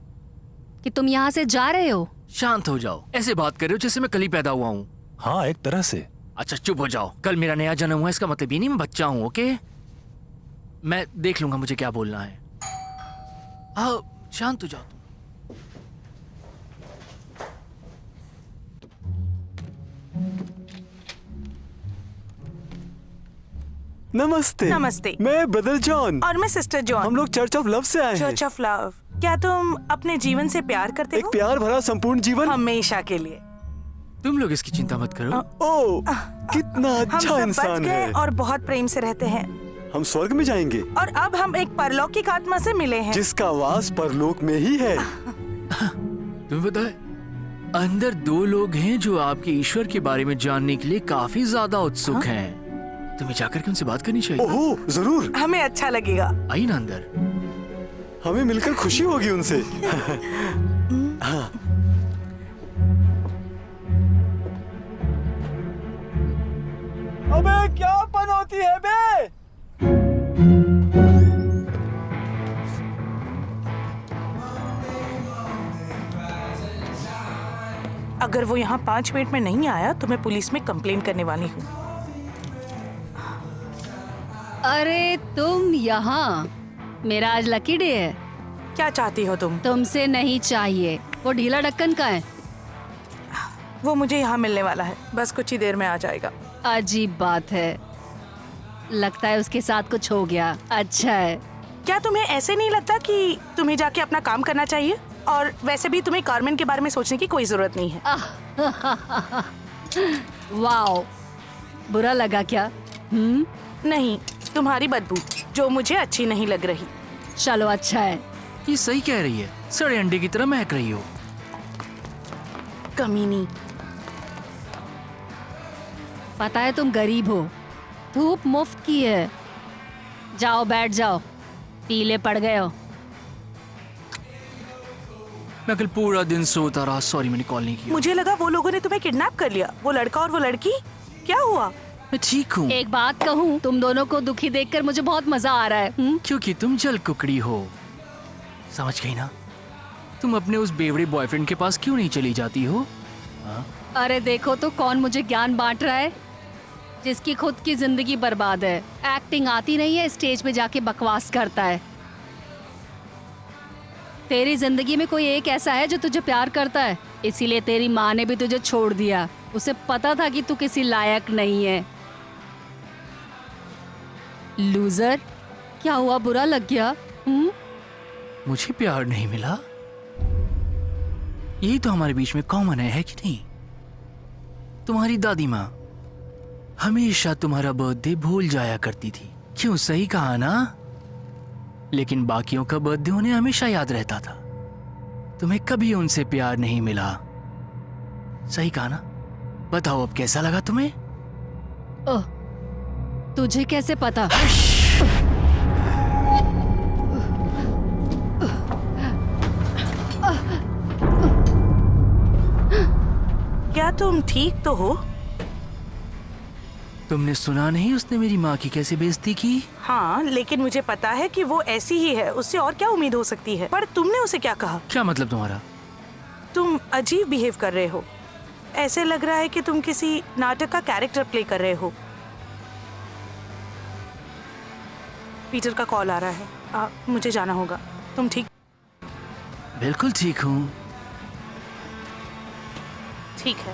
कि तुम यहाँ से जा रहे हो। शांत हो जाओ, ऐसे बात कर रहे हो जैसे मैं कल ही पैदा हुआ हूँ। हाँ, एक तरह से। अच्छा चुप हो जाओ, कल मेरा नया जन्म हुआ, इसका मतलब ये नहीं मैं बच्चा हूँ। ओके, मैं देख लूंगा मुझे क्या बोलना है। हाँ, शांत हो जाओ तुम। नमस्ते। नमस्ते। मैं ब्रदर जॉन। और मैं सिस्टर हम जॉन। लोग चर्च ऑफ लव से आए हैं। Church of love. क्या तुम अपने जीवन से प्यार करते एक हो? प्यार भरा संपूर्ण जीवन। हमेशा के लिए। तुम लोग इसकी चिंता मत करो। ओह, कितना हम अच्छा सब बच इंसान गए है। और बहुत प्रेम से रहते हैं। हम स्वर्ग में जाएंगे और अब हम एक परलौकिक आत्मा से मिले हैं। जिसका वास परलोक में ही है। तुम्हें पता है, अंदर 2 लोग हैं जो आपके ईश्वर के बारे में जानने के लिए काफी ज्यादा उत्सुक हैं। तुम्हें जाकर के उनसे बात करनी चाहिए। ओह, जरूर। हमें अच्छा लगेगा। आइए ना अंदर। हमें मिलकर खुशी होगी उनसे। हाँ। अबे क्या पनौती है बे? अगर वो यहाँ 5 मिनट में नहीं आया तो मैं पुलिस में कंप्लेन करने वाली हूँ। अरे तुम यहाँ? मेरा आज लकी डे है। क्या चाहती हो तुम? तुमसे नहीं चाहिए, वो ढीला ढक्कन का है? वो मुझे यहाँ मिलने वाला है, बस कुछ ही देर में आ जाएगा। अजीब बात है, लगता है उसके साथ कुछ हो गया। अच्छा है। क्या तुम्हें ऐसे नहीं लगता कि तुम्हें जाके अपना काम करना चाहिए? और वैसे भी तुम्हें कार्मेन के बारे में सोचने की कोई जरूरत नहीं है। वाओ, बुरा लगा क्या? नहीं, तुम्हारी बदबू जो मुझे अच्छी नहीं लग रही। चलो अच्छा है। ये सही कह रही है, सड़े अंडे की तरह महक रही हो। कमीनी। पता है तुम गरीब हो, धूप मुफ्त की है। जाओ बैठ जाओ, पीले पड़ गए हो। मैं कल पूरा दिन सोता रहा, सॉरी मैंने कॉल नहीं किया। मुझे लगा वो लोगों ने तुम्हें किडनैप कर लिया। वो लड़का और वो लड़की, क्या हुआ? मैं ठीक हूँ। एक बात कहूँ, तुम दोनों को दुखी देखकर मुझे बहुत मजा आ रहा है। क्योंकि तुम जल कुकड़ी हो, समझ गई ना? तुम अपने उस बेवड़े बॉयफ्रेंड के पास क्यों नहीं चली जाती हो? अरे देखो तो कौन मुझे ज्ञान बांट रहा है, जिसकी खुद की जिंदगी बर्बाद है। एक्टिंग आती नहीं है, स्टेज पे जाके बकवास करता है। तेरी जिंदगी में कोई एक ऐसा है जो तुझे प्यार करता है, इसीलिए तेरी माँ ने भी तुझे छोड़ दिया। उसे पता था कि तू किसी लायक नहीं है। लूजर, क्या हुआ, बुरा लग गया? मुझे प्यार नहीं मिला, यही तो हमारे बीच में कॉमन है कि नहीं? तुम्हारी दादी माँ हमेशा तुम्हारा बर्थडे भूल जाया करती थी। क्यों, सही कहा ना? लेकिन बाकियों का बर्थडे उन्हें हमेशा याद रहता था। तुम्हें कभी उनसे प्यार नहीं मिला, सही कहा ना? बताओ अब कैसा लगा तुम्हें? ओह, तुझे कैसे पता? क्या तुम ठीक तो हो? तुमने सुना नहीं उसने मेरी माँ की कैसे बेइज्जती की? हाँ, लेकिन मुझे पता है कि वो ऐसी ही है, उससे और क्या उम्मीद हो सकती है। पर तुमने उसे क्या कहा? क्या मतलब तुम्हारा? तुम अजीब बिहेव कर रहे हो। ऐसे लग रहा है कि तुम किसी नाटक का कैरेक्टर प्ले कर रहे हो। पीटर का कॉल आ रहा है, मुझे जाना होगा। तुम ठीक? बिल्कुल ठीक हूँ। ठीक है,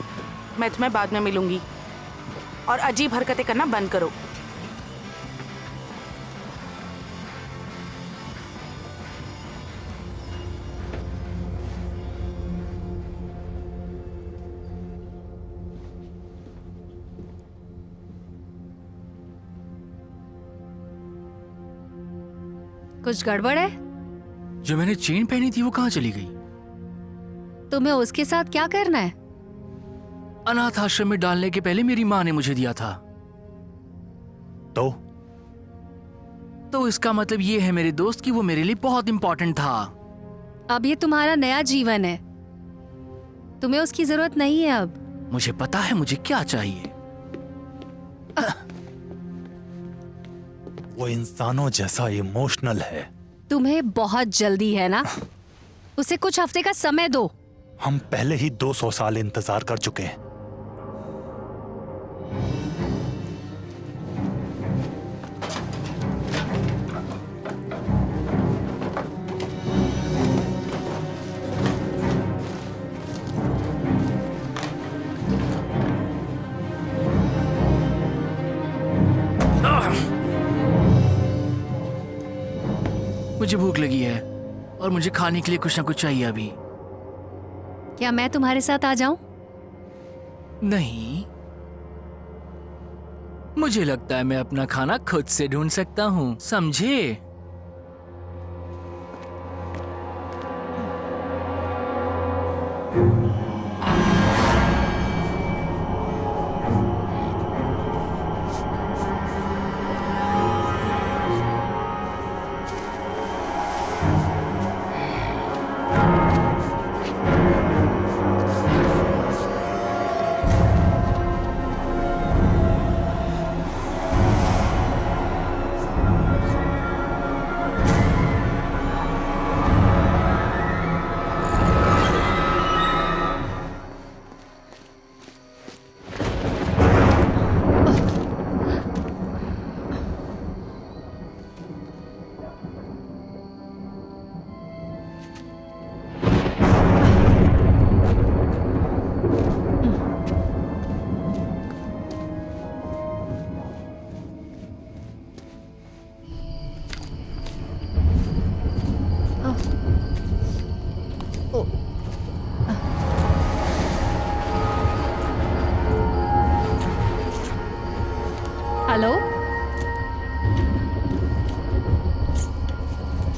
मैं तुम्हें बाद में मिलूंगी। और अजीब हरकतें करना बंद करो। कुछ गड़बड़ है? जो मैंने चेन पहनी थी वो कहाँ चली गई? तुम्हें उसके साथ क्या करना है? अनाथ आश्रम में डालने के पहले मेरी माँ ने मुझे दिया था। तो इसका मतलब ये है मेरे दोस्त कि वो मेरे लिए बहुत इंपॉर्टेंट था। अब ये तुम्हारा नया जीवन है, तुम्हें उसकी जरूरत नहीं है अब। मुझे पता है मुझे क्या चाहिए। वो इंसानों जैसा इमोशनल है। तुम्हें बहुत जल्दी है ना? उसे कुछ हफ्ते का समय दो। हम पहले ही 200 साल इंतजार कर चुके हैं। मुझे भूख लगी है और मुझे खाने के लिए कुछ ना कुछ चाहिए अभी। क्या मैं तुम्हारे साथ आ जाऊं? नहीं, मुझे लगता है मैं अपना खाना खुद से ढूंढ सकता हूँ, समझे?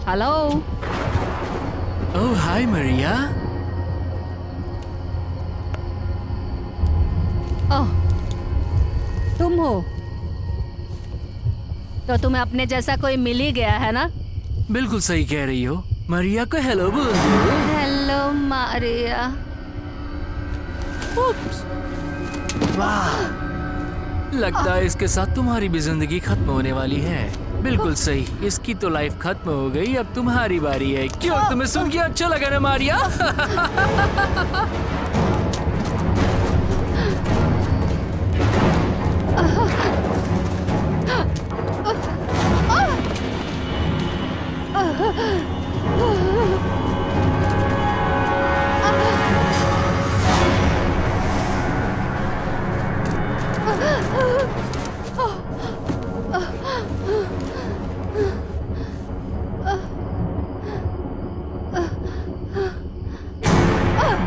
हेलो। ओह हाय मरिया। ओह, तुम हो? तो तुम्हें अपने जैसा कोई मिल ही गया है ना? बिल्कुल सही कह रही हो। मरिया को हेलो बोल दो। हेलो मारिया। वाह, लगता है इसके साथ तुम्हारी भी जिंदगी खत्म होने वाली है। बिल्कुल सही, इसकी तो लाइफ खत्म हो गई, अब तुम्हारी बारी है। क्यों, तुम्हें सुन के अच्छा लगा ना मारिया?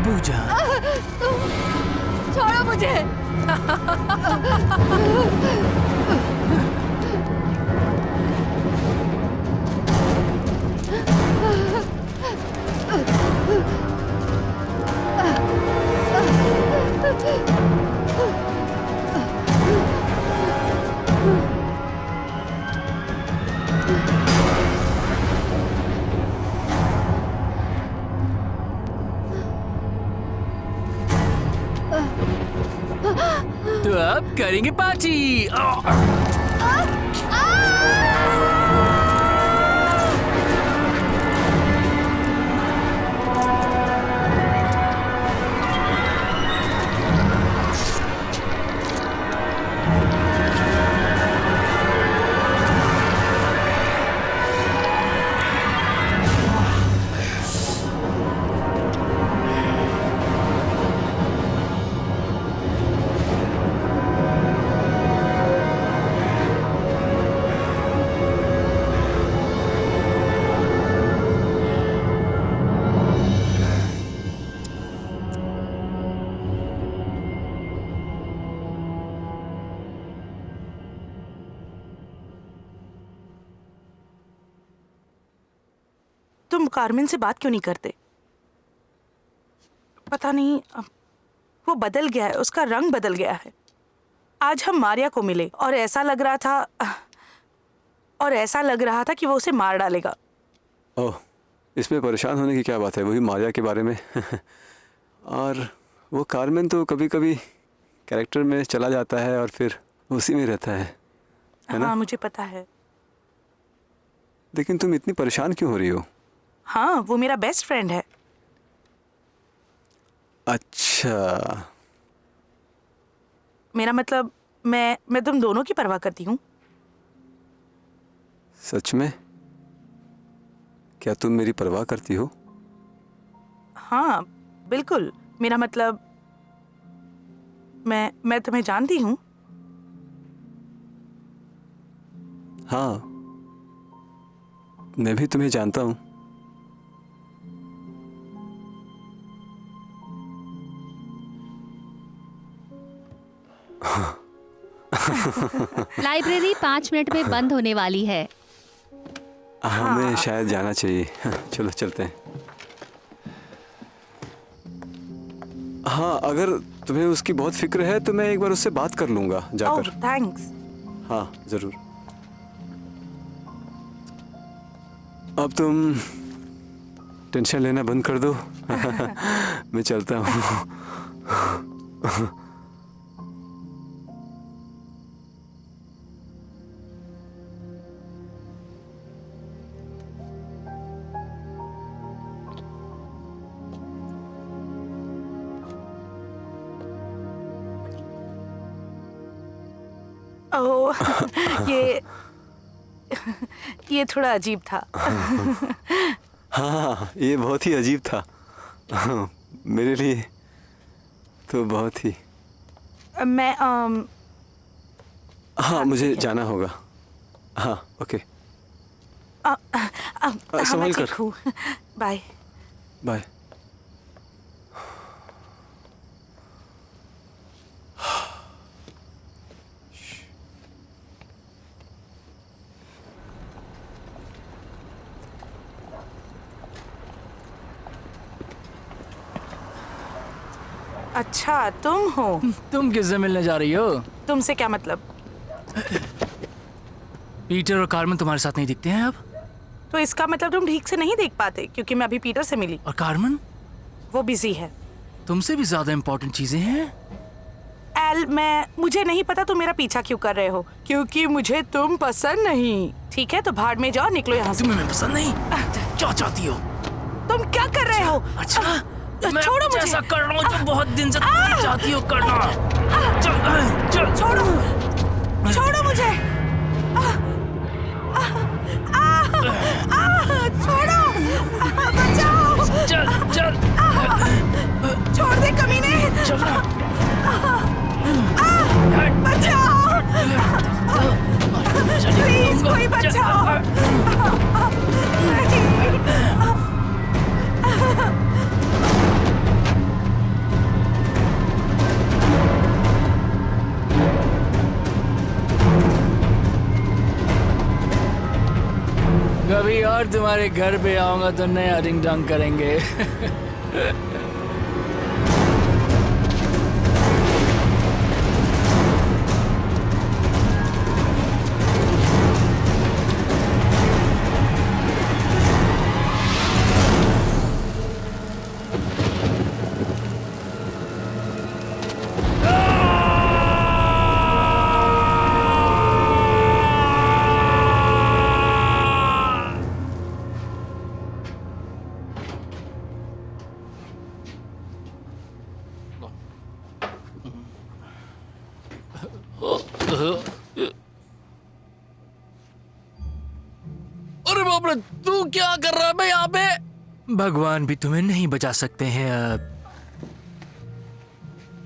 पूजा, छोड़ो मुझे। तो अब करेंगे पार्टी। तुम कारमेन से बात क्यों नहीं करते? पता नहीं, वो बदल गया है, उसका रंग बदल गया है। आज हम मारिया को मिले और ऐसा लग रहा था कि वो उसे मार डालेगा। ओह, इसमें परेशान होने की क्या बात है, वही मारिया के बारे में। और वो कारमेन तो कभी कभी कैरेक्टर में चला जाता है और फिर उसी में रहता है ना? हाँ, मुझे पता है। लेकिन तुम इतनी परेशान क्यों हो रही हो? हाँ, वो मेरा बेस्ट फ्रेंड है। अच्छा, मेरा मतलब मैं तुम दोनों की परवाह करती हूँ। सच में? क्या तुम मेरी परवाह करती हो? हाँ बिल्कुल, मेरा मतलब मैं तुम्हें जानती हूँ। हाँ, मैं भी तुम्हें जानता हूँ। लाइब्रेरी 5 मिनट में बंद होने वाली है। हमें शायद जाना चाहिए। चलो चलते हैं। हाँ, अगर तुम्हें उसकी बहुत फिक्र है तो मैं एक बार उससे बात कर लूंगा जाकर। ओह थैंक्स। हाँ जरूर। अब तुम टेंशन लेना बंद कर दो। मैं चलता हूँ। ओह ये थोड़ा अजीब था। हाँ, ये बहुत ही अजीब था। मेरे लिए तो बहुत ही। मैं हाँ, मुझे जाना होगा। हाँ ओके। संभाल कर। Bye bye. अच्छा तुम हो। तुम किससे मिलने जा रही हो? तुमसे क्या मतलब? पीटर और कार्मेन तुम्हारे साथ नहीं दिखते हैं अब? तो इसका मतलब तुम ठीक से नहीं देख पाते क्योंकि मैं अभी पीटर से मिली। और कार्मेन? वो बिजी है। तुमसे भी ज्यादा इम्पोर्टेंट चीजें हैं। एल, मुझे नहीं पता तुम मेरा पीछा क्यों कर रहे हो, क्योंकि मुझे तुम पसंद नहीं। ठीक है तो भाड़ में जाओ, निकलो यहाँ से। तुम्हें मैं पसंद नहीं? क्या चाहती हो? तुम क्या कर रहे हो? अच्छा मैं छोड़ो मुझे। ऐसा कर रहा हूँ जो बहुत दिन से तुम चाहती हो करना। चल छोड़ो, छोड़ो मुझे। छोड़ो, बचाओ। चल चल छोड़ दे कमीने। चल बचाओ, प्लीज कोई बचाओ। कभी और तुम्हारे घर पे आऊंगा तो नया रिंग डंग करेंगे। अरे बाप रे, तू क्या कर रहा है बे यहाँ पे? भगवान भी तुम्हें नहीं बचा सकते हैं अब।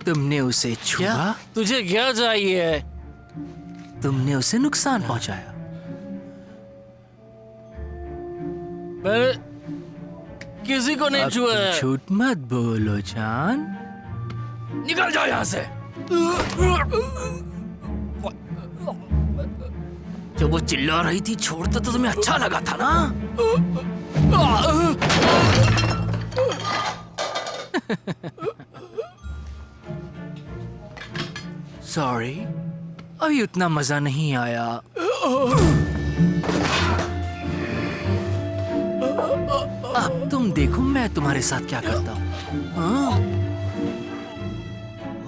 तुमने उसे छुआ? तुझे क्या चाहिए? तुमने उसे नुकसान पहुंचाया। मैंने किसी को नहीं छुआ है। झूठ मत बोलो जान। निकल जाओ यहाँ से। जब वो चिल्ला रही थी छोड़ता तो तुम्हें अच्छा लगा था ना? सॉरी, अभी उतना मजा नहीं आया। अब तुम देखो मैं तुम्हारे साथ क्या करता हूँ।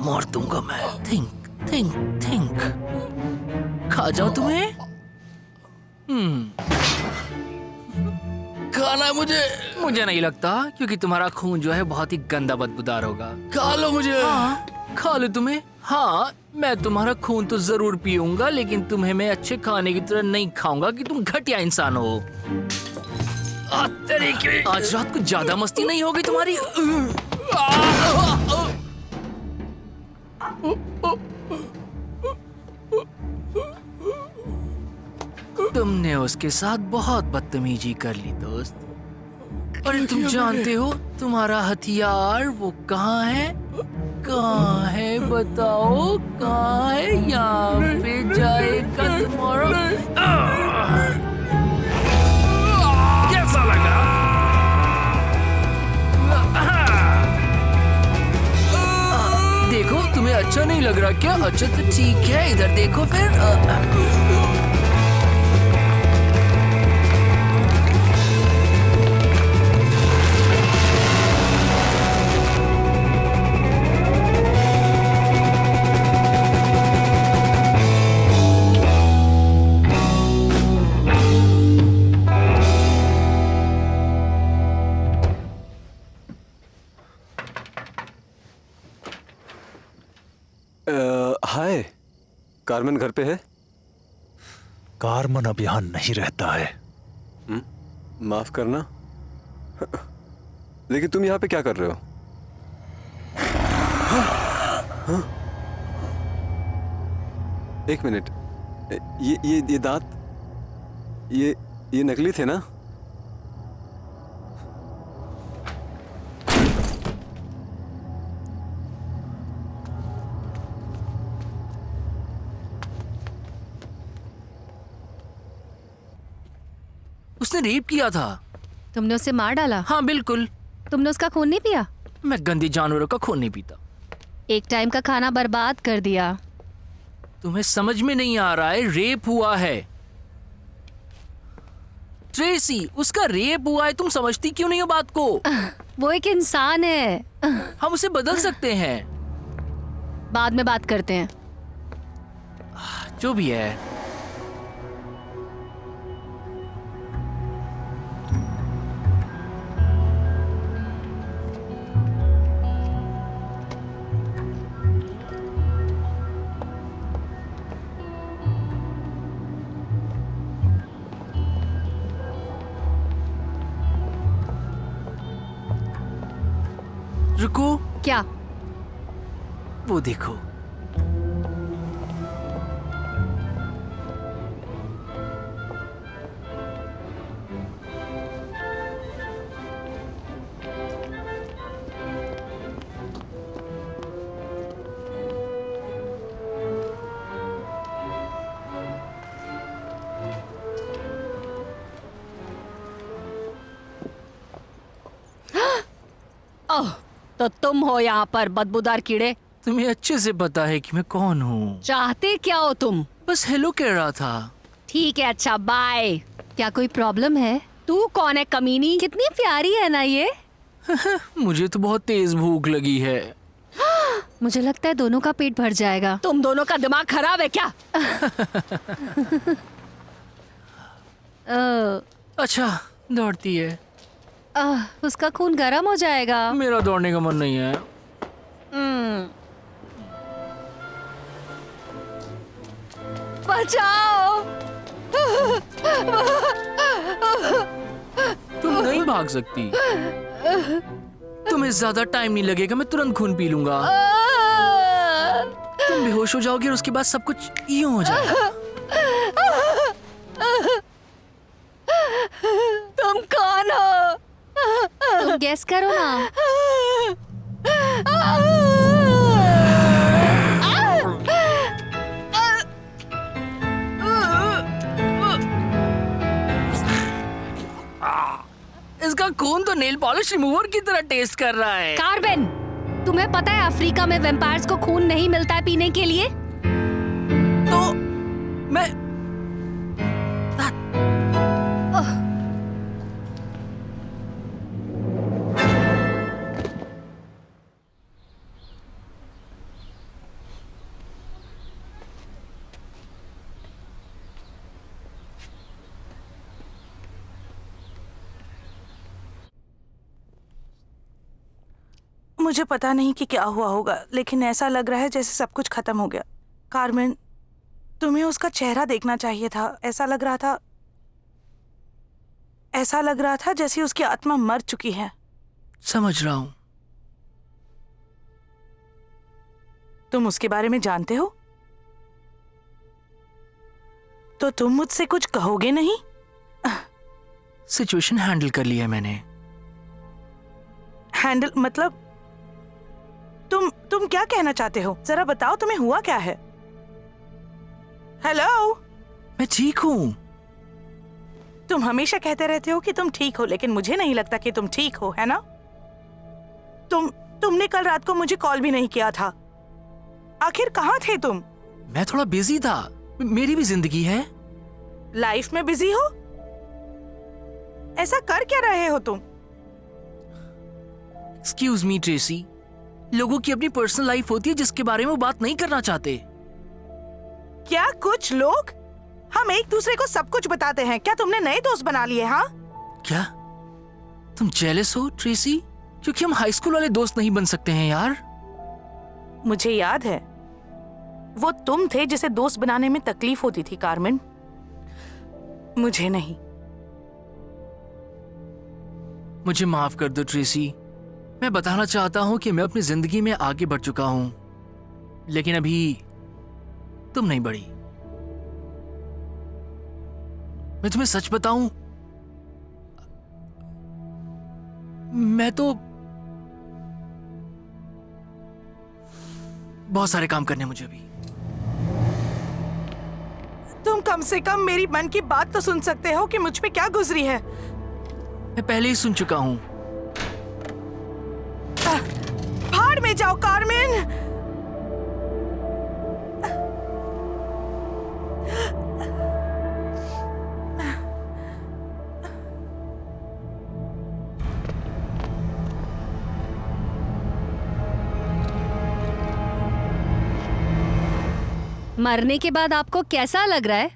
मार दूंगा मैं। Think think think. खा जाओ तुम्हें। खाना है मुझे नहीं लगता, क्योंकि तुम्हारा खून जो है बहुत ही गंदा बदबूदार होगा। खा लो मुझे। हाँ, खा लो तुम्हें। हाँ, मैं तुम्हारा खून तो जरूर पीऊंगा, लेकिन तुम्हें मैं अच्छे खाने की तरह नहीं खाऊंगा कि तुम घटिया इंसान हो। आज रात को ज्यादा मस्ती नहीं होगी तुम्हारी। तुमने उसके साथ बहुत बदतमीजी कर ली दोस्त। अरे तुम जानते हो तुम्हारा हथियार वो कहाँ है? कहाँ है बताओ, कहाँ है? यहाँ पे जाएगा तुम्हारा। कैसा लगा? देखो तुम्हें अच्छा नहीं लग रहा क्या? अच्छा तो ठीक है, इधर देखो फिर। हाय, कार्मेन घर पे है? कार्मन अब यहाँ नहीं रहता है। माफ करना, लेकिन तुम यहाँ पे क्या कर रहे हो? हाँ? एक मिनट, ये दांत ये नकली थे ना? उसने रेप किया था। तुमने उसे मार डाला? हाँ बिल्कुल। तुमने उसका खून नहीं पिया? मैं गंदे जानवरों का खून नहीं पीता। एक टाइम का खाना बर्बाद कर दिया। तुम्हें समझ में नहीं आ रहा है, रेप हुआ है ट्रेसी, उसका रेप हुआ है। तुम समझती क्यों नहीं हो बात को? वो एक इंसान है। हम उसे बदल सकते हैं। बाद में बात करते हैं। जो भी है। रुको, क्या? वो देखो। ओह, तो तुम हो यहाँ पर बदबूदार कीड़े। तुम्हें अच्छे से पता है कि मैं कौन हूँ। चाहते क्या हो तुम? बस हेलो कह रहा था। ठीक है, अच्छा बाय। क्या कोई प्रॉब्लम है? तू कौन है कमीनी? कितनी प्यारी है ना ये। मुझे तो बहुत तेज भूख लगी है। मुझे लगता है दोनों का पेट भर जाएगा। तुम दोनों का दिमाग खराब है क्या? अच्छा, दौड़ती है। उसका खून गर्म हो जाएगा। मेरा दौड़ने का मन नहीं है। बचाओ। तुम नहीं भाग सकती। तुम्हें ज्यादा टाइम नहीं लगेगा, मैं तुरंत खून पी लूंगा। तुम बेहोश हो जाओगे और उसके बाद सब कुछ यूं हो जाएगा। तुम कौन हो? तुम गेस करो ना। इसका खून तो नेल पॉलिश रिमूवर की तरह टेस्ट कर रहा है। कार्बन, तुम्हें पता है अफ्रीका में वेम्पायर्स को खून नहीं मिलता है पीने के लिए? तो मैं मुझे पता नहीं कि क्या हुआ होगा, लेकिन ऐसा लग रहा है जैसे सब कुछ खत्म हो गया। कार्मेन, तुम्हें उसका चेहरा देखना चाहिए था। ऐसा लग रहा था जैसे उसकी आत्मा मर चुकी है। समझ रहा हूँ। तुम उसके बारे में जानते हो? तो तुम मुझसे कुछ कहोगे नहीं? सिचुएशन हैंडल कर लिया मैंने। हैंडल मतलब? तुम क्या कहना चाहते हो? जरा बताओ, तुम्हें हुआ क्या है? हेलो? मैं ठीक हूँ। तुम हमेशा कहते रहते हो कि तुम ठीक हो, लेकिन मुझे नहीं लगता कि तुम ठीक हो, है ना? तुमने कल रात को मुझे कॉल भी नहीं किया था। आखिर कहाँ थे तुम? मैं थोड़ा बिजी था। मेरी भी जिंदगी है। लाइफ में बिजी हो? ऐसा कर क्या रहे हो तुम? एक्सक्यूज मी ट्रेसी, लोगों की अपनी पर्सनल लाइफ होती है जिसके बारे में वो बात नहीं करना चाहते। क्या कुछ लोग? हम एक दूसरे को सब कुछ बताते हैं। क्या तुमने नए दोस्त बना लिए? हाँ? क्या तुम जेलस हो ट्रेसी? क्योंकि हम हाई स्कूल वाले दोस्त नहीं बन सकते हैं यार। मुझे याद है, वो तुम थे जिसे दोस्त बनाने में तकलीफ होती थी कार्मेन, मुझे नहीं। मुझे माफ कर दो ट्रेसी। मैं बताना चाहता हूं कि मैं अपनी जिंदगी में आगे बढ़ चुका हूं, लेकिन अभी तुम नहीं बढ़ी। मैं तुम्हें सच बताऊं, मैं तो बहुत सारे काम करने मुझे अभी। तुम कम से कम मेरी मन की बात तो सुन सकते हो कि मुझ पे क्या गुजरी है। मैं पहले ही सुन चुका हूं। भाड़ में जाओ कार्मेन। मरने के बाद आपको कैसा लग रहा है?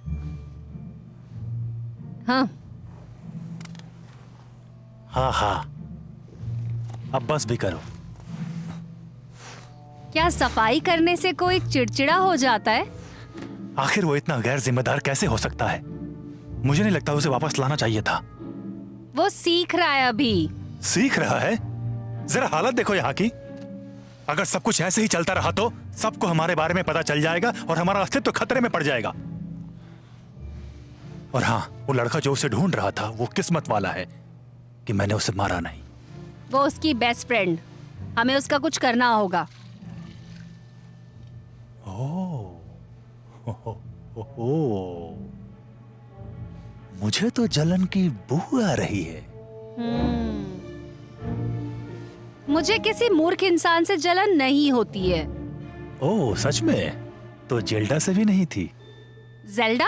हाँ, हाँ हाँ, अब बस भी करो। क्या सफाई करने से कोई चिड़चिड़ा हो जाता है? आखिर वो इतना गैर जिम्मेदार कैसे हो सकता है? मुझे नहीं लगता उसे वापस लाना चाहिए था। वो सीख रहा है अभी। सीख रहा है? जरा हालत देखो यहाँ की। अगर सब कुछ ऐसे ही चलता रहा तो सबको हमारे बारे में पता चल जाएगा और हमारा अस्तित्व खतरे में पड़ जाएगा। और हाँ, वो लड़का जो उसे ढूंढ रहा था वो किस्मत वाला है कि मैंने उसे मारा नहीं। वो उसकी बेस्ट फ्रेंड, हमें उसका कुछ करना होगा। ओह, मुझे तो जलन की बू आ रही है। मुझे किसी मूर्ख इंसान से जलन नहीं होती है। ओह, सच में? तो जेल्डा से भी नहीं थी? जेल्डा?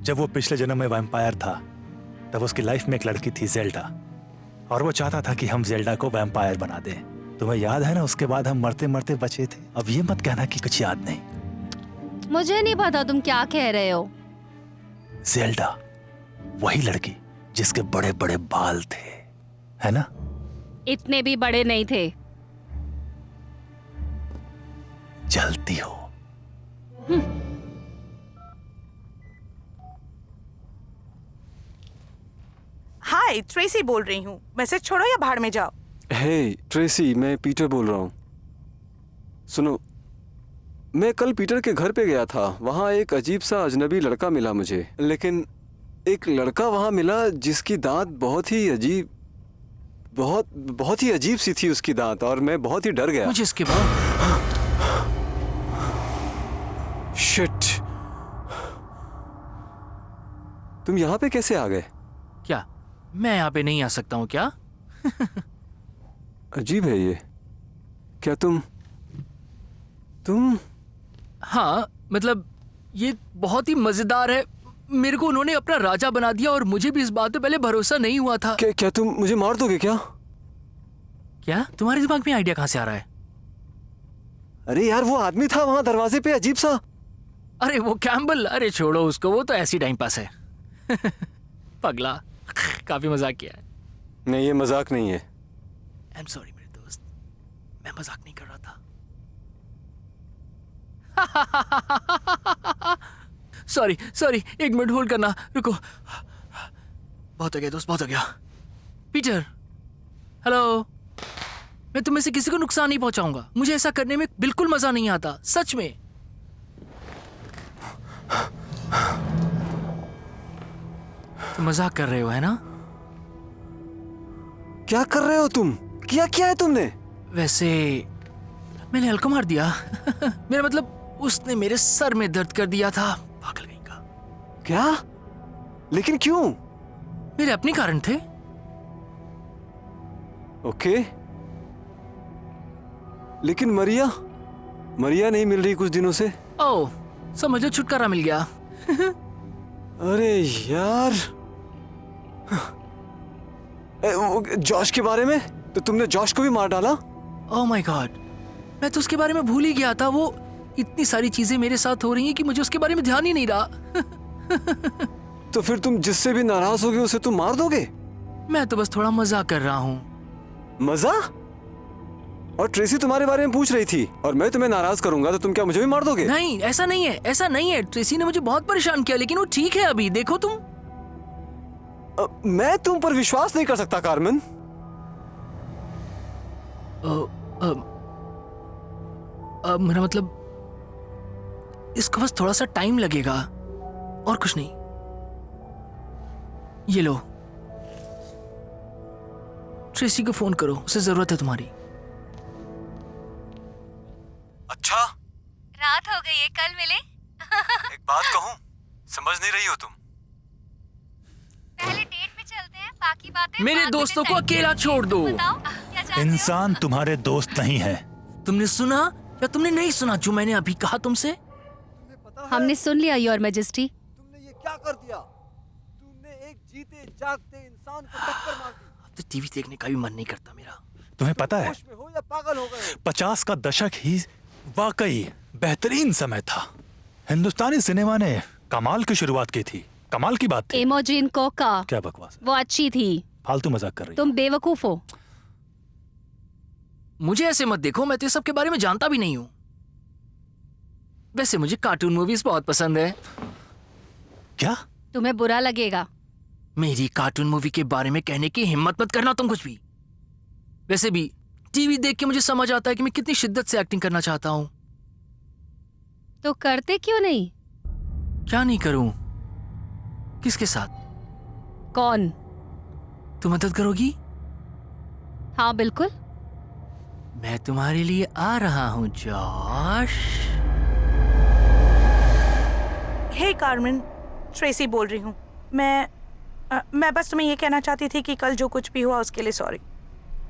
जब वो पिछले जन्म में वैम्पायर था तब उसकी लाइफ में एक लड़की थी, जेल्डा, और वो चाहता था कि हम जेल्डा को वैम्पायर बना दें। तुम्हें याद है ना, उसके बाद हम मरते मरते बचे थे। अब ये मत कहना कि कुछ याद नहीं। मुझे नहीं पता तुम क्या कह रहे हो। जेल्डा, वही लड़की जिसके बड़े बड़े बाल थे, है ना? इतने भी बड़े नहीं थे। जलती हो। हाय, ट्रेसी बोल रही हूँ। मैसेज छोड़ो या भाड़ में जाओ। हे ट्रेसी, मैं पीटर बोल रहा हूँ। सुनो, मैं कल पीटर के घर पे गया था। वहाँ एक अजीब सा अजनबी लड़का मिला मुझे। लेकिन एक लड़का वहाँ मिला जिसकी दांत बहुत ही अजीब, बहुत ही अजीब सी थी उसकी दांत, और मैं बहुत ही डर गया। मुझे इसके बाद शिट, तुम यहाँ पे कैसे आ गए? क्या मैं यहाँ पे नहीं आ सकता हूँ क्या? अजीब है ये। क्या तुम हाँ, मतलब ये बहुत ही मजेदार है। मेरे को उन्होंने अपना राजा बना दिया और मुझे भी इस बात पे पहले भरोसा नहीं हुआ था। क्या तुम मुझे मार दोगे क्या? क्या तुम्हारे दिमाग में आइडिया कहाँ से आ रहा है? अरे यार, वो आदमी था वहां दरवाजे पे, अजीब सा। अरे वो कैम्बल, अरे छोड़ो उसको, वो तो ऐसी टाइम पास है। पगला, काफी मजाक किया है। नहीं, ये मजाक नहीं है। आई एम सॉरी मेरे दोस्त, मैं मजाक नहीं कर रहा था। सॉरी, एक मिनट होल्ड करना, रुको। बहुत हो गया दोस्त, बहुत हो गया। Peter, hello. मैं तुम्हें से किसी को नुकसान नहीं पहुंचाऊंगा। मुझे ऐसा करने में बिल्कुल मजा नहीं आता, सच में। तुम मजाक कर रहे हो, है ना? क्या कर रहे हो तुम? क्या है तुमने? वैसे मैंने हल्का मार दिया। मेरा मतलब उसने मेरे सर में दर्द कर दिया था। पागल कहीं का। क्या? लेकिन क्यों? मेरे अपने कारण थे। ओके, लेकिन मरिया नहीं मिल रही कुछ दिनों से। ओह, समझो छुटकारा मिल गया। अरे यार, जॉश के बारे में? तो तुमने जॉश को भी मार डाला? ओह माय गॉड, मैं तो उसके बारे में भूल ही गया था। वो इतनी सारी चीजें मेरे साथ हो रही हैं कि मुझे उसके बारे में ध्यान ही नहीं रहा। तो फिर तुम जिससे भी नाराज होगे उसे तुम मार दोगे? मैं तो बस थोड़ा मजाक कर रहा हूँ। मजा? और ट्रेसी तुम्हारे बारे में पूछ रही थी और मैं तुम्हें नाराज करूंगा तो तुम क्या मुझे भी मार दोगे? नहीं, ऐसा नहीं है। ट्रेसी ने मुझे बहुत परेशान किया, लेकिन वो ठीक है अभी। देखो तुम। मैं तुम पर विश्वास नहीं कर सकता कार्मेन। मेरा मतलब इसको बस थोड़ा सा टाइम लगेगा और कुछ नहीं। ये लो, ट्रेसी को फोन करो, उसे जरूरत है तुम्हारी। अच्छा, रात हो गई है, कल मिले। एक बात कहूँ, समझ नहीं रही हो तुम। पहले डेट पे चलते हैं, बाकी बातें मेरे बाद में दोस्तों को decide अकेला छोड़ दो। बताओ, क्या चाहते हो? इंसान तुम्हारे दोस्त नहीं है। तुमने सुना या तुमने नहीं सुना जो मैंने अभी कहा तुमसे? हमने सुन लिया, योर मैजेस्टी। तुमने ये क्या कर दिया? तुमने एक जीते जागते इंसान को टक्कर मार दी। अब तो टीवी देखने का भी मन नहीं करता मेरा। तुम्हें पता है, होश में हो या पागल हो गए? 50 का दशक ही वाकई बेहतरीन समय था। हिंदुस्तानी सिनेमा ने कमाल की शुरुआत की थी। कमाल की बात थी। इमोजिन कोका, क्या बकवास है? वो अच्छी थी। फालतू मजाक कर रही तुम बेवकूफ हो। मुझे ऐसे मत देखो, मैं तो इस सब के बारे में जानता भी नहीं हूँ। वैसे मुझे कार्टून मूवीज बहुत पसंद है। है। क्या? तुम्हें बुरा लगेगा। मेरी कार्टून मूवी के बारे में कहने की हिम्मत मत करना तुम कुछ भी। वैसे भी टीवी देख के मुझे समझ आता है कि मैं कितनी शिद्दत से एक्टिंग करना चाहता हूँ। तो करते क्यों नहीं? क्या नहीं करूं? किसके साथ? कौन? तू मदद करोगी? हाँ बिल्कुल। मैं तुम्हारे लिए आ रहा हूँ जॉश। हे कार्मेन, ट्रेसी बोल रही हूँ। मैं बस तुम्हें ये कहना चाहती थी कि कल जो कुछ भी हुआ उसके लिए सॉरी।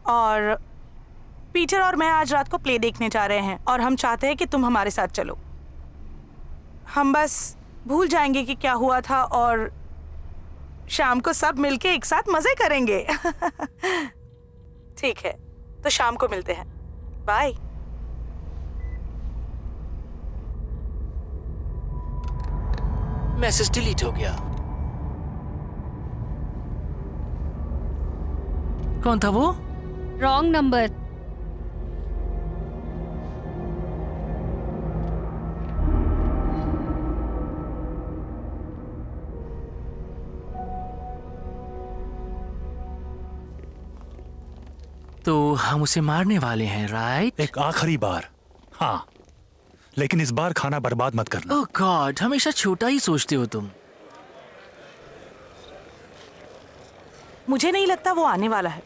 और पीटर और मैं आज रात को प्ले देखने जा रहे हैं और हम चाहते हैं कि तुम हमारे साथ चलो। हम बस भूल जाएंगे कि क्या हुआ था और शाम को सब मिलके एक साथ मजे करेंगे। ठीक है, तो शाम को मिलते हैं। बाय। मैसेज डिलीट हो गया। कौन था वो? Wrong number. तो हम उसे मारने वाले हैं, राइट? एक आखिरी बार। हाँ, लेकिन इस बार खाना बर्बाद मत करना। ओह गॉड, हमेशा छोटा ही सोचते हो तुम। मुझे नहीं लगता वो आने वाला है।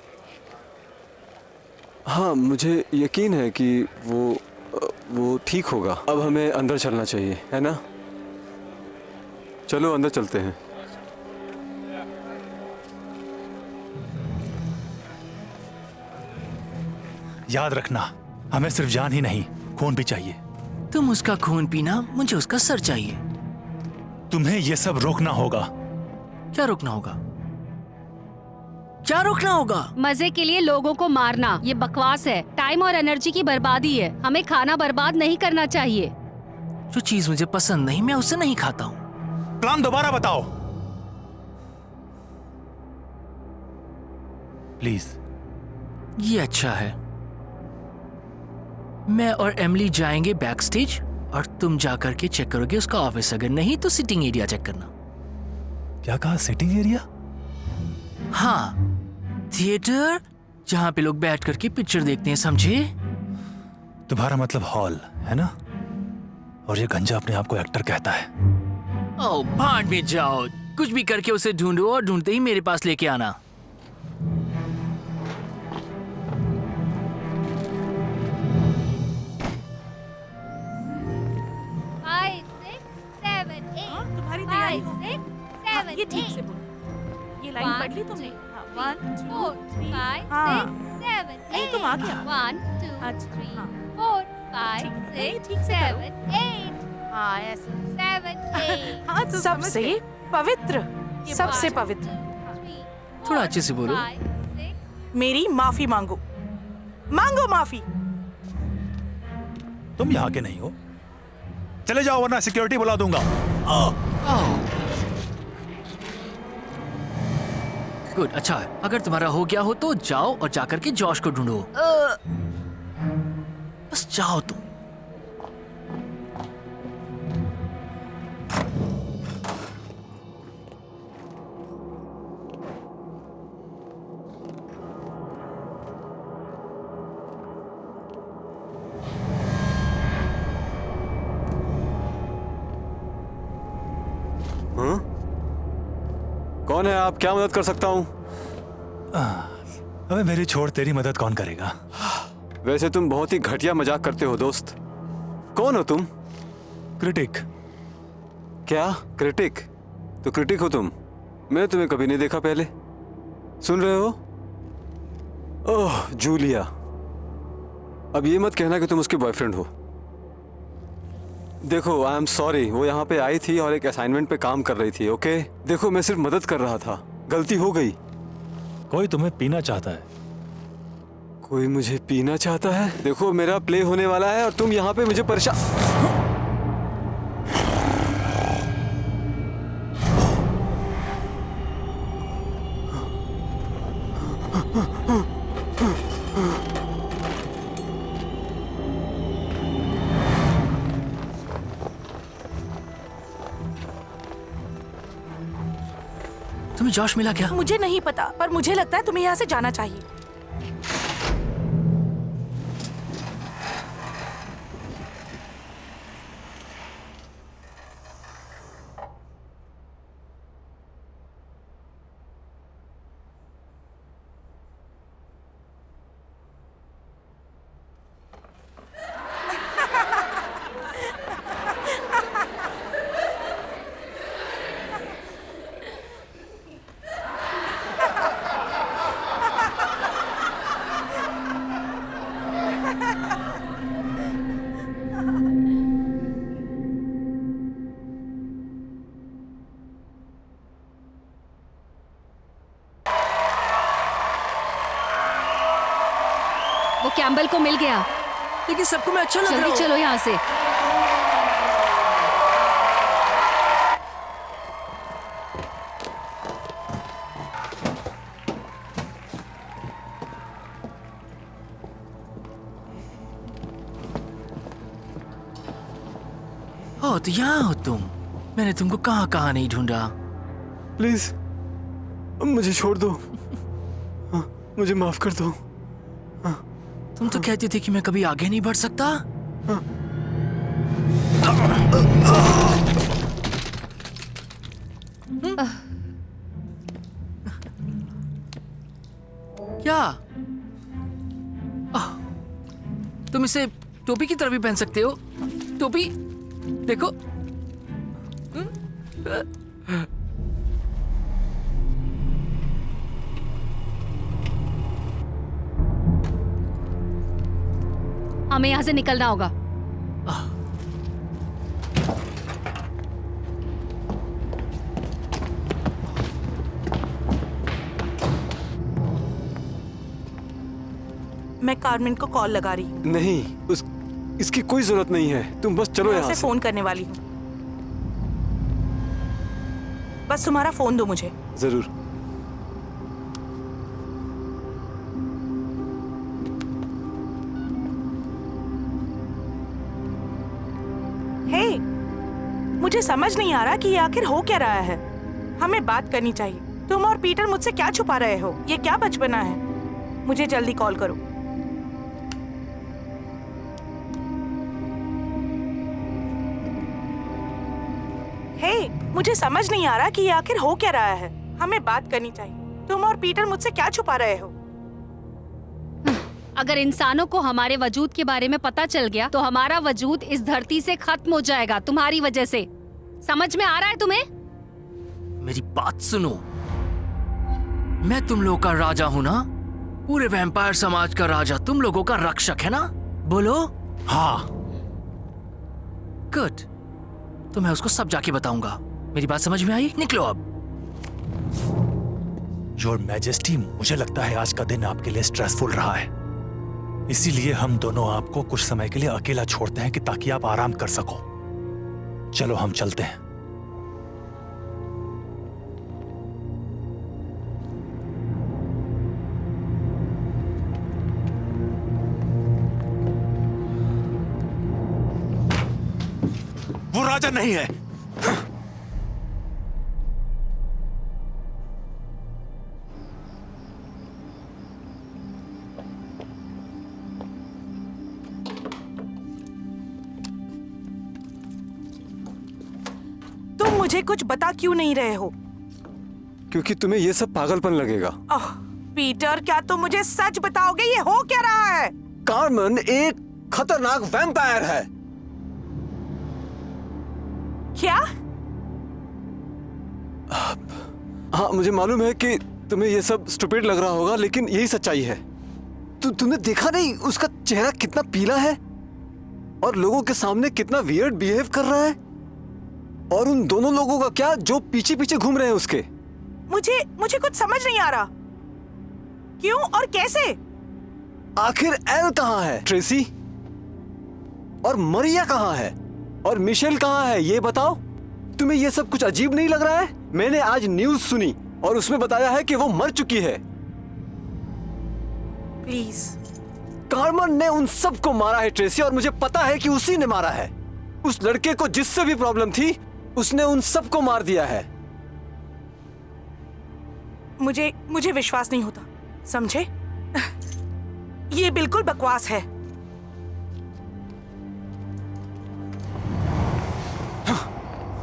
हाँ, मुझे यकीन है कि वो ठीक होगा। अब हमें अंदर चलना चाहिए, है ना? चलो अंदर चलते हैं। याद रखना, हमें सिर्फ जान ही नहीं, खून भी चाहिए। तुम उसका खून पीना, मुझे उसका सर चाहिए। तुम्हें ये सब रोकना होगा। क्या रोकना होगा? क्या रोकना होगा? मजे के लिए लोगों को मारना ये बकवास है। टाइम और एनर्जी की बर्बादी है। हमें खाना बर्बाद नहीं करना चाहिए। जो चीज मुझे पसंद नहीं, मैं उसे नहीं खाता हूँ। प्लान दोबारा बताओ प्लीज। ये अच्छा है। मैं और एमिली जाएंगे बैक स्टेज और तुम जाकर के चेक करोगे उसका ऑफिस। अगर नहीं तो सिटिंग एरिया चेक करना। क्या कहा? Sitting area? हाँ, थिएटर जहाँ पे लोग बैठ करके पिक्चर देखते हैं, समझे? तुम्हारा मतलब हॉल है ना? और ये गंजा अपने आप को एक्टर कहता है। ओ भाड़ में जाओ, कुछ भी करके उसे ढूंढो और ढूंढते ही मेरे पास लेके आना। तुम्हारी तैयारी हो गई? हाँ, ये ठीक से बोलो। ये लाइन पढ़ ली तुमने? हाँ, 1 2 3। हाँ, नहीं तुम आ गया। 1 2 अच्छा, 3 हाँ। 4 5 ठीक, नहीं, 6 ठीक से करो। 7 8 हाँ ऐसे। 7 8 हाँ, सबसे पवित्र, सबसे पवित्र। थोड़ा अच्छे से बोलो। मेरी माफी मांगो, मांगो माफी। तुम यहाँ के नहीं हो, चले जाओ वरना सिक्योरिटी बुला दूंगा। गुड, अच्छा है। अगर तुम्हारा हो गया हो तो जाओ और जाकर के जॉश को ढूंढो। बस जाओ तुम। हाँ? कौन है आप? क्या मदद कर सकता हूँ? अबे मेरी छोड़, तेरी मदद कौन करेगा? वैसे तुम बहुत ही घटिया मजाक करते हो दोस्त। कौन हो तुम? क्रिटिक। क्या क्रिटिक? तो क्रिटिक हो तुम? मैंने तुम्हें कभी नहीं देखा पहले। सुन रहे हो? ओह जूलिया, अब ये मत कहना कि तुम उसके बॉयफ्रेंड हो। देखो, आई एम सॉरी, वो यहाँ पे आई थी और एक असाइनमेंट पे काम कर रही थी। ओके, देखो मैं सिर्फ मदद कर रहा था, गलती हो गई। कोई तुम्हें पीना चाहता है। कोई मुझे पीना चाहता है? देखो मेरा प्ले होने वाला है और तुम यहाँ पे मुझे परेशान। जॉश मिला क्या? मुझे नहीं पता, पर मुझे लगता है तुम्हें यहाँ से जाना चाहिए। वो कैम्बल को मिल गया। लेकिन सबको मैं अच्छा लग रहा जल्दी हूँ। चलो यहाँ से। ओ, तो यहाँ हो तुम। मैंने तुमको कहाँ कहाँ नहीं ढूंढा। प्लीज मुझे छोड़ दो। हाँ, मुझे माफ कर दो। तुम तो कहती थी कि मैं कभी आगे नहीं बढ़ सकता। क्या? तुम इसे टोपी की तरह भी पहन सकते हो। टोपी देखो। हमें यहाँ से निकलना होगा। मैं कार्मेन को कॉल लगा रही हूँ। नहीं, इसकी कोई जरूरत नहीं है। तुम बस चलो मैं यहाँ उसे से। फोन करने वाली हूँ। बस तुम्हारा फोन दो मुझे। जरूर। हे, मुझे समझ नहीं आ रहा कि ये आखिर हो क्या रहा है। हमें बात करनी चाहिए। तुम और पीटर मुझसे क्या छुपा रहे हो? ये क्या बचपना है? मुझे जल्दी कॉल करो। हे, मुझे समझ नहीं आ रहा कि ये आखिर हो क्या रहा है। हमें बात करनी चाहिए। तुम और पीटर मुझसे क्या छुपा रहे हो? अगर इंसानों को हमारे वजूद के बारे में पता चल गया तो हमारा वजूद इस धरती से खत्म हो जाएगा, तुम्हारी वजह से। समझ में आ रहा है तुम्हें? मेरी बात सुनो। मैं तुम लोगों का राजा हूं ना। पूरे वैम्पायर समाज का राजा तुम लोगों का रक्षक है ना। बोलो। हाँ, गुड। तो मैं उसको सब जाके बताऊंगा। मेरी बात समझ में आई? निकलो अब। योर मैजेस्टी, मुझे लगता है आज का दिन आपके लिए स्ट्रेसफुल रहा है। इसीलिए हम दोनों आपको कुछ समय के लिए अकेला छोड़ते हैं कि ताकि आप आराम कर सको। चलो हम चलते हैं। वो राजा नहीं है। तुम मुझे कुछ बता क्यों नहीं रहे हो? क्योंकि तुम्हें ये सब पागलपन लगेगा। ओह, पीटर, क्या तुम मुझे सच बताओगे? ये हो क्या रहा है? कार्मेन एक खतरनाक वैम्पायर है। क्या? हाँ, मुझे मालूम है कि तुम्हें ये सब स्टूपिड लग रहा होगा, लेकिन यही सच्चाई है। तुमने देखा नहीं उसका चेहरा कितना पीला है और लोगों के सामने कितना वियर्ड बिहेव कर रहा है? और उन दोनों लोगों का क्या जो पीछे पीछे घूम रहे हैं उसके। मुझे कुछ समझ नहीं आ रहा। क्यों और कैसे? आखिर एल कहाँ है? ट्रेसी और मरिया कहाँ है? और मिशेल कहाँ है? ये बताओ। तुम्हें ये सब कुछ अजीब नहीं लग रहा है? मैंने आज न्यूज़ सुनी और उसमें बताया है कि वो मर चुकी है। प्लीज। कार्मेन ने उन सबको मारा है ट्रेसी, और मुझे पता है कि उसी ने मारा है। उस लड़के को जिससे भी प्रॉब्लम थी उसने उन सबको मार दिया है। मुझे विश्वास नहीं होता, समझे? ये बिल्कुल बकवास है।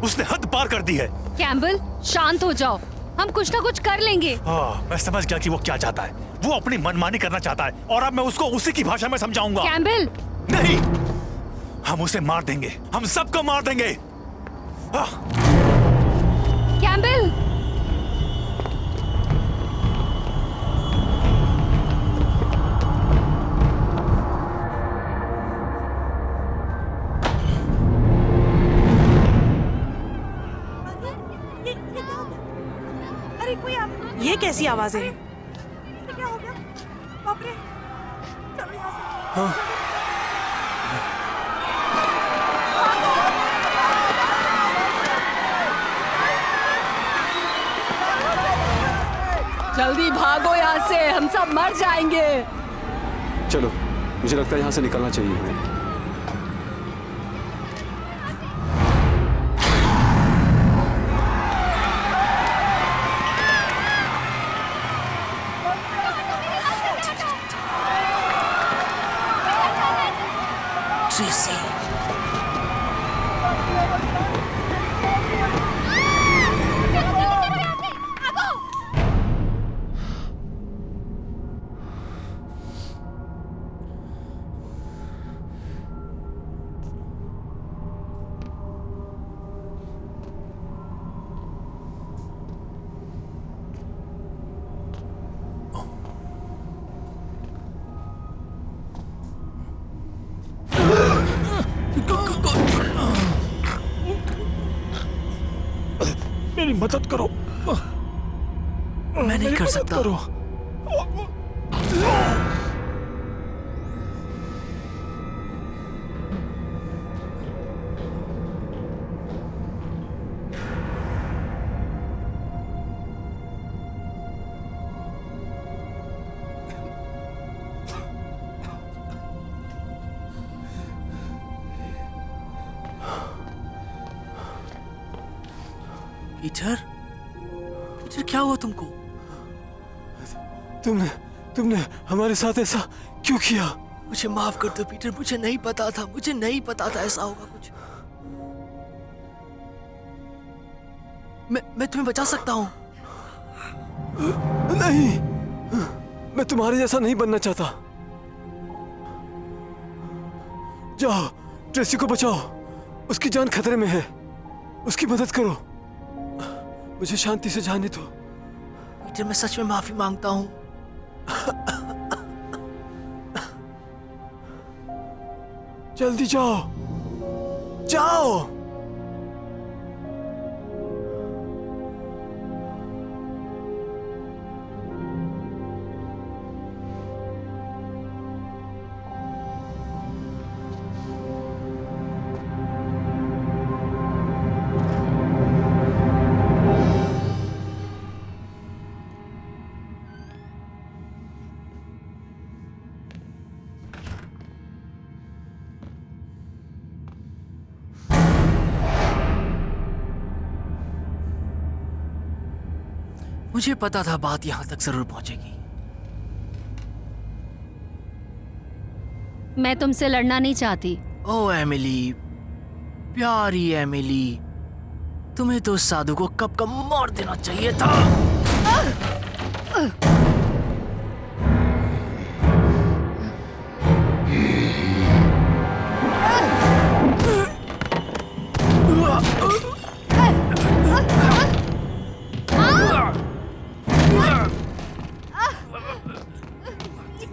उसने हद पार कर दी है। कैम्बल, शांत हो जाओ, हम कुछ ना कुछ कर लेंगे। मैं समझ गया कि वो क्या चाहता है। वो अपनी मनमानी करना चाहता है और अब मैं उसको उसी की भाषा में समझाऊंगा। कैम्बल, नहीं, हम उसे मार देंगे, हम सबको मार देंगे। कैम्बल, अरे कोई ये कैसी आवाजें हैं? क्या हो गया? बाप रे! चलो यहाँ से। जल्दी भागो यहाँ से, हम सब मर जाएंगे। चलो, मुझे लगता है यहाँ से निकलना चाहिए हमें। ट्रेसी, मेरी मदद करो। मैं नहीं कर सकता। पीटर, पीटर क्या हुआ तुमको? तुमने हमारे साथ ऐसा क्यों किया? मुझे माफ कर दो पीटर, मुझे नहीं पता था, मुझे नहीं पता था ऐसा होगा कुछ। मैं तुम्हें बचा सकता हूँ। नहीं, मैं तुम्हारे जैसा नहीं बनना चाहता। जाओ, ट्रेसी को बचाओ, उसकी जान खतरे में है, उसकी मदद करो। मुझे शांति से जाने दो। पीटर, मैं सच में माफी मांगता हूँ। जल्दी जाओ, जाओ। मुझे पता था बात यहां तक जरूर पहुंचेगी। मैं तुमसे लड़ना नहीं चाहती। ओ एमिली, प्यारी एमिली, तुम्हें तो उस साधु को कब का मार देना चाहिए था।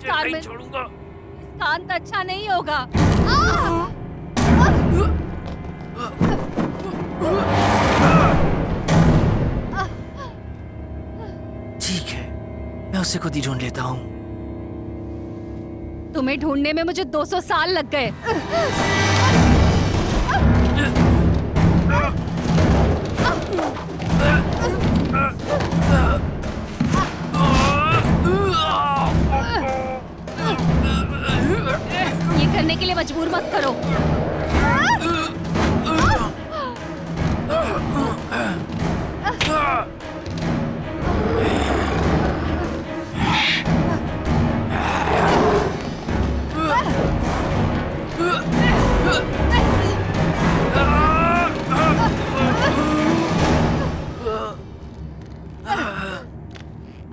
कार्मेन, छोड़ूंगा। इसका अंत अच्छा नहीं होगा। ठीक है, मैं उसे खुद ही ढूंढ लेता हूँ। तुम्हें ढूंढने में मुझे 200 साल लग गए। ये करने के लिए मजबूर मत करो।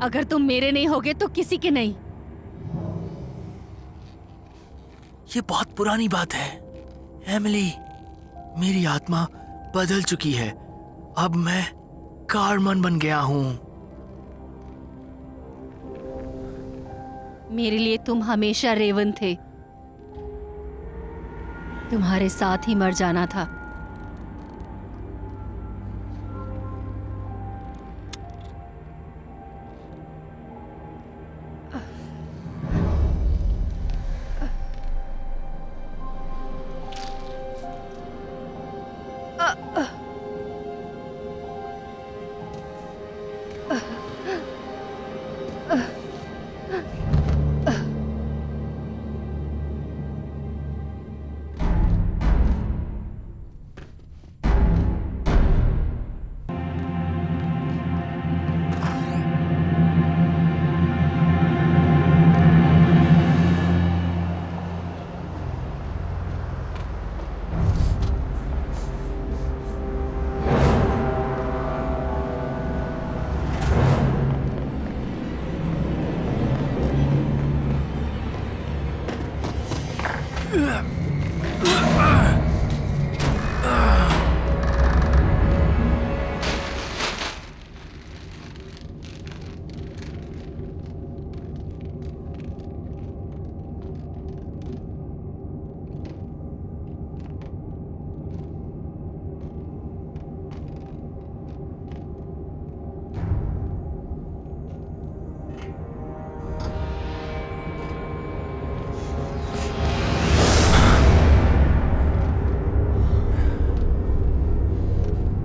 अगर तुम मेरे नहीं होगे तो किसी के नहीं। ये बहुत पुरानी बात है एमिली। मेरी आत्मा बदल चुकी है। अब मैं कारमन बन गया हूं। मेरे लिए तुम हमेशा रेवन थे। तुम्हारे साथ ही मर जाना था।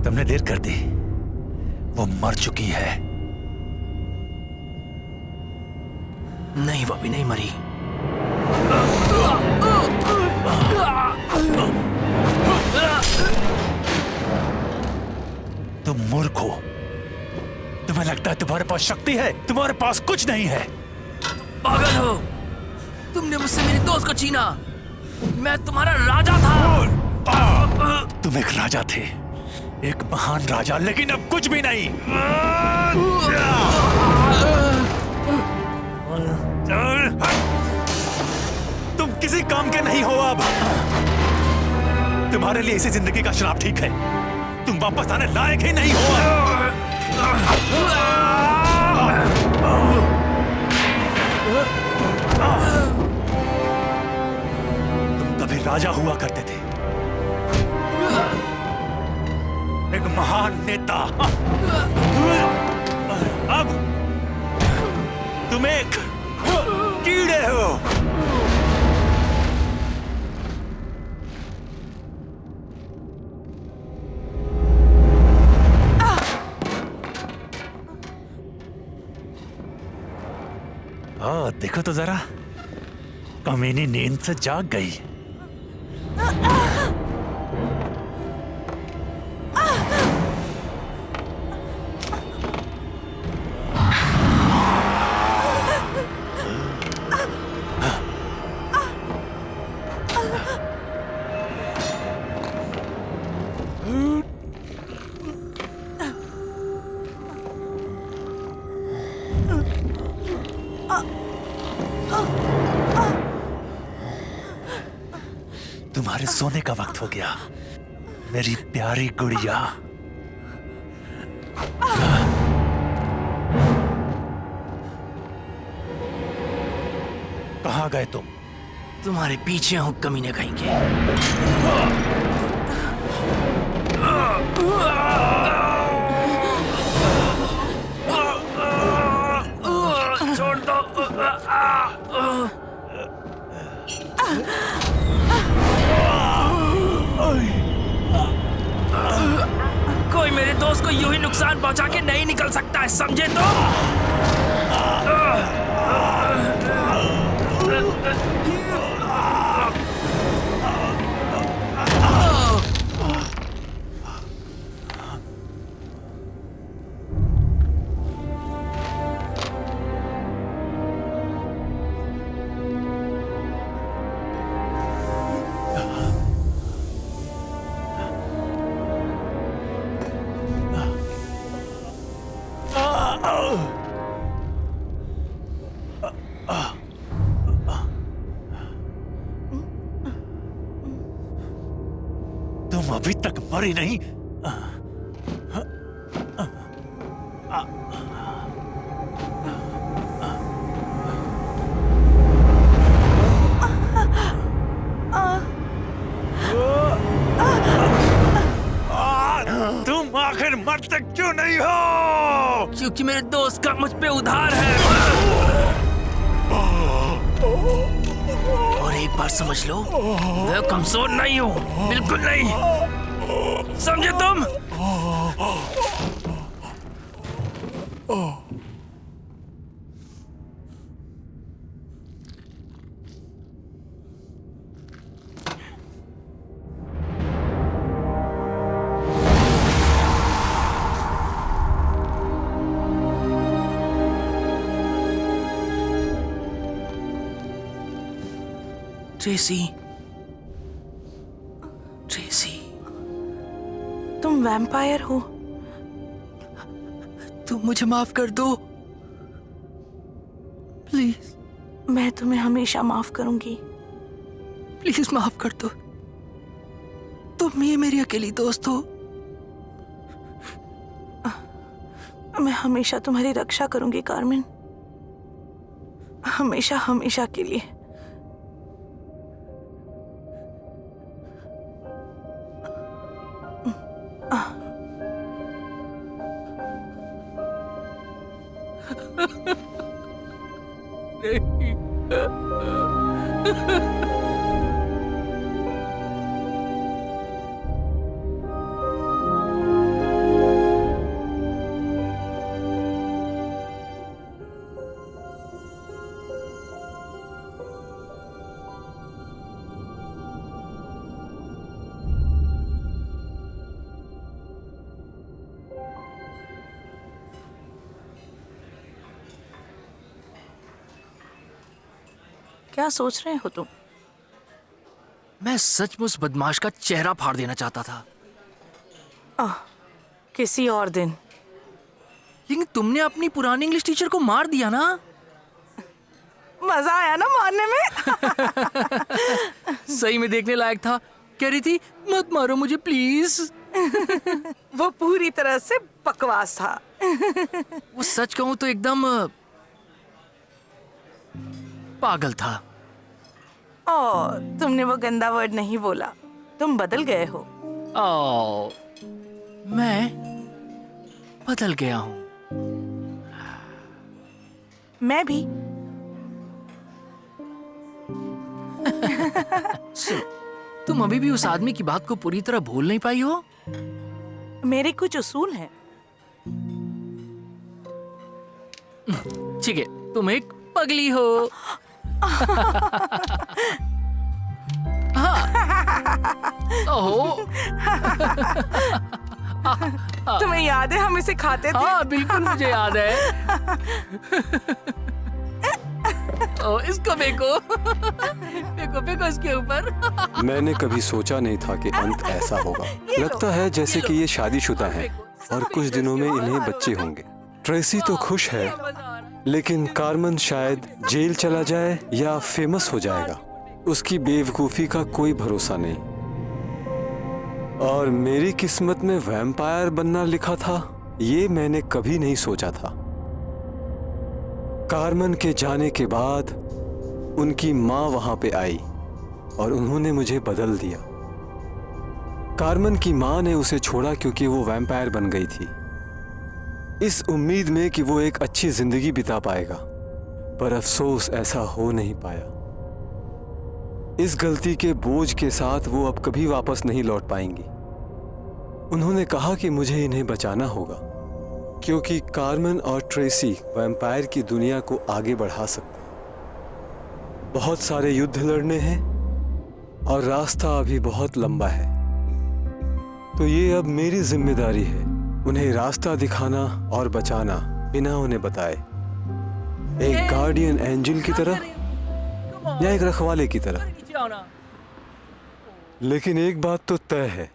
तुमने देर कर दी। वो मर चुकी है। नहीं, वो भी नहीं मरी। तुम मूर्ख हो। तुम्हें लगता है तुम्हारे पास शक्ति है? तुम्हारे पास कुछ नहीं है। पागल हो। तुमने मुझसे मेरे दोस्त को छीना। मैं तुम्हारा राजा था। तुम एक राजा थे, एक महान राजा, लेकिन अब कुछ भी नहीं। तुम किसी काम के नहीं हो अब। तुम्हारे लिए इसी जिंदगी का श्राप ठीक है। तुम वापस आने लायक ही नहीं हो अब। तुम कभी राजा हुआ करते थे, एक महान नेता। अब तुम एक कीड़े हो। देखो तो जरा, कमीनी नींद से जाग गई। तुम्हारे सोने का वक्त हो गया, मेरी प्यारी गुड़िया। कहाँ गए तुम? तुम्हारे पीछे हूं कमीने कहीं के। छोड़ दो। कोई मेरे दोस्त को यूं ही नुकसान पहुंचा के नहीं निकल सकता है, समझे तो? अभी तक मरी नहीं। तुम आखिर मरते क्यों नहीं हो? क्योंकि मेरे दोस्त का मुझ पे उधार है। और एक बार समझ लो, मैं कमजोर नहीं हूँ, बिल्कुल नहीं। समझे तुम? ट्रेसी, ट्रेसी, तुम वैम्पायर हो? तुम मुझे माफ कर दो प्लीज। मैं तुम्हें हमेशा माफ करूंगी। प्लीज माफ कर दो। तुम ही मेरी अकेली दोस्त हो। मैं हमेशा तुम्हारी रक्षा करूंगी कार्मेन, हमेशा हमेशा के लिए। क्या सोच रहे हो तुम? मैं सचमुच बदमाश का चेहरा फाड़ देना चाहता था। किसी और दिन। लेकिन तुमने अपनी पुरानी इंग्लिश टीचर को मार दिया ना। मजा आया ना मारने में? सही में देखने लायक था। कह रही थी मत मारो मुझे प्लीज। वो पूरी तरह से बकवास था। वो सच कहूं तो एकदम पागल था। और तुमने वो गंदा वर्ड नहीं बोला। तुम बदल गए हो। मैं बदल गया हूं। मैं भी। तुम अभी भी उस आदमी की बात को पूरी तरह भूल नहीं पाई हो? मेरे कुछ उसूल हैं। ठीक है, तुम एक पगली हो। ओहो। तुम्हें याद है हम इसे खाते थे? हाँ बिल्कुल मुझे याद है। ओ, इसको फेंको। फेंको फेंको इसके ऊपर। मैंने कभी सोचा नहीं था कि अंत ऐसा होगा। लगता है जैसे कि ये शादीशुदा हैं और कुछ दिनों में इन्हें बच्चे होंगे। ट्रेसी तो खुश है, लेकिन कार्मेन शायद जेल चला जाए या फेमस हो जाएगा। उसकी बेवकूफी का कोई भरोसा नहीं। और मेरी किस्मत में वैम्पायर बनना लिखा था, ये मैंने कभी नहीं सोचा था। कार्मेन के जाने के बाद उनकी माँ वहां पे आई और उन्होंने मुझे बदल दिया। कार्मेन की माँ ने उसे छोड़ा क्योंकि वो वैम्पायर बन गई थी, इस उम्मीद में कि वो एक अच्छी जिंदगी बिता पाएगा। पर अफसोस ऐसा हो नहीं पाया। इस गलती के बोझ के साथ वो अब कभी वापस नहीं लौट पाएंगी। उन्होंने कहा कि मुझे इन्हें बचाना होगा, क्योंकि कार्मेन और ट्रेसी वैम्पायर की दुनिया को आगे बढ़ा सकते हैं। बहुत सारे युद्ध लड़ने हैं और रास्ता अभी बहुत लंबा है। तो ये अब मेरी जिम्मेदारी है उन्हें रास्ता दिखाना और बचाना बिना उन्हें बताए, एक गार्डियन एंजल की तरह या एक रखवाले की तरह। लेकिन एक बात तो तय है,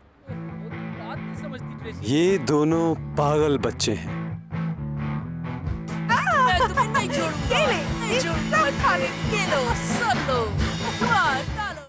ये दोनों पागल बच्चे हैं। मैं तुम्हें नहीं छोड़ूंगा। ये ले, ये सब खा ले। ये लो, सब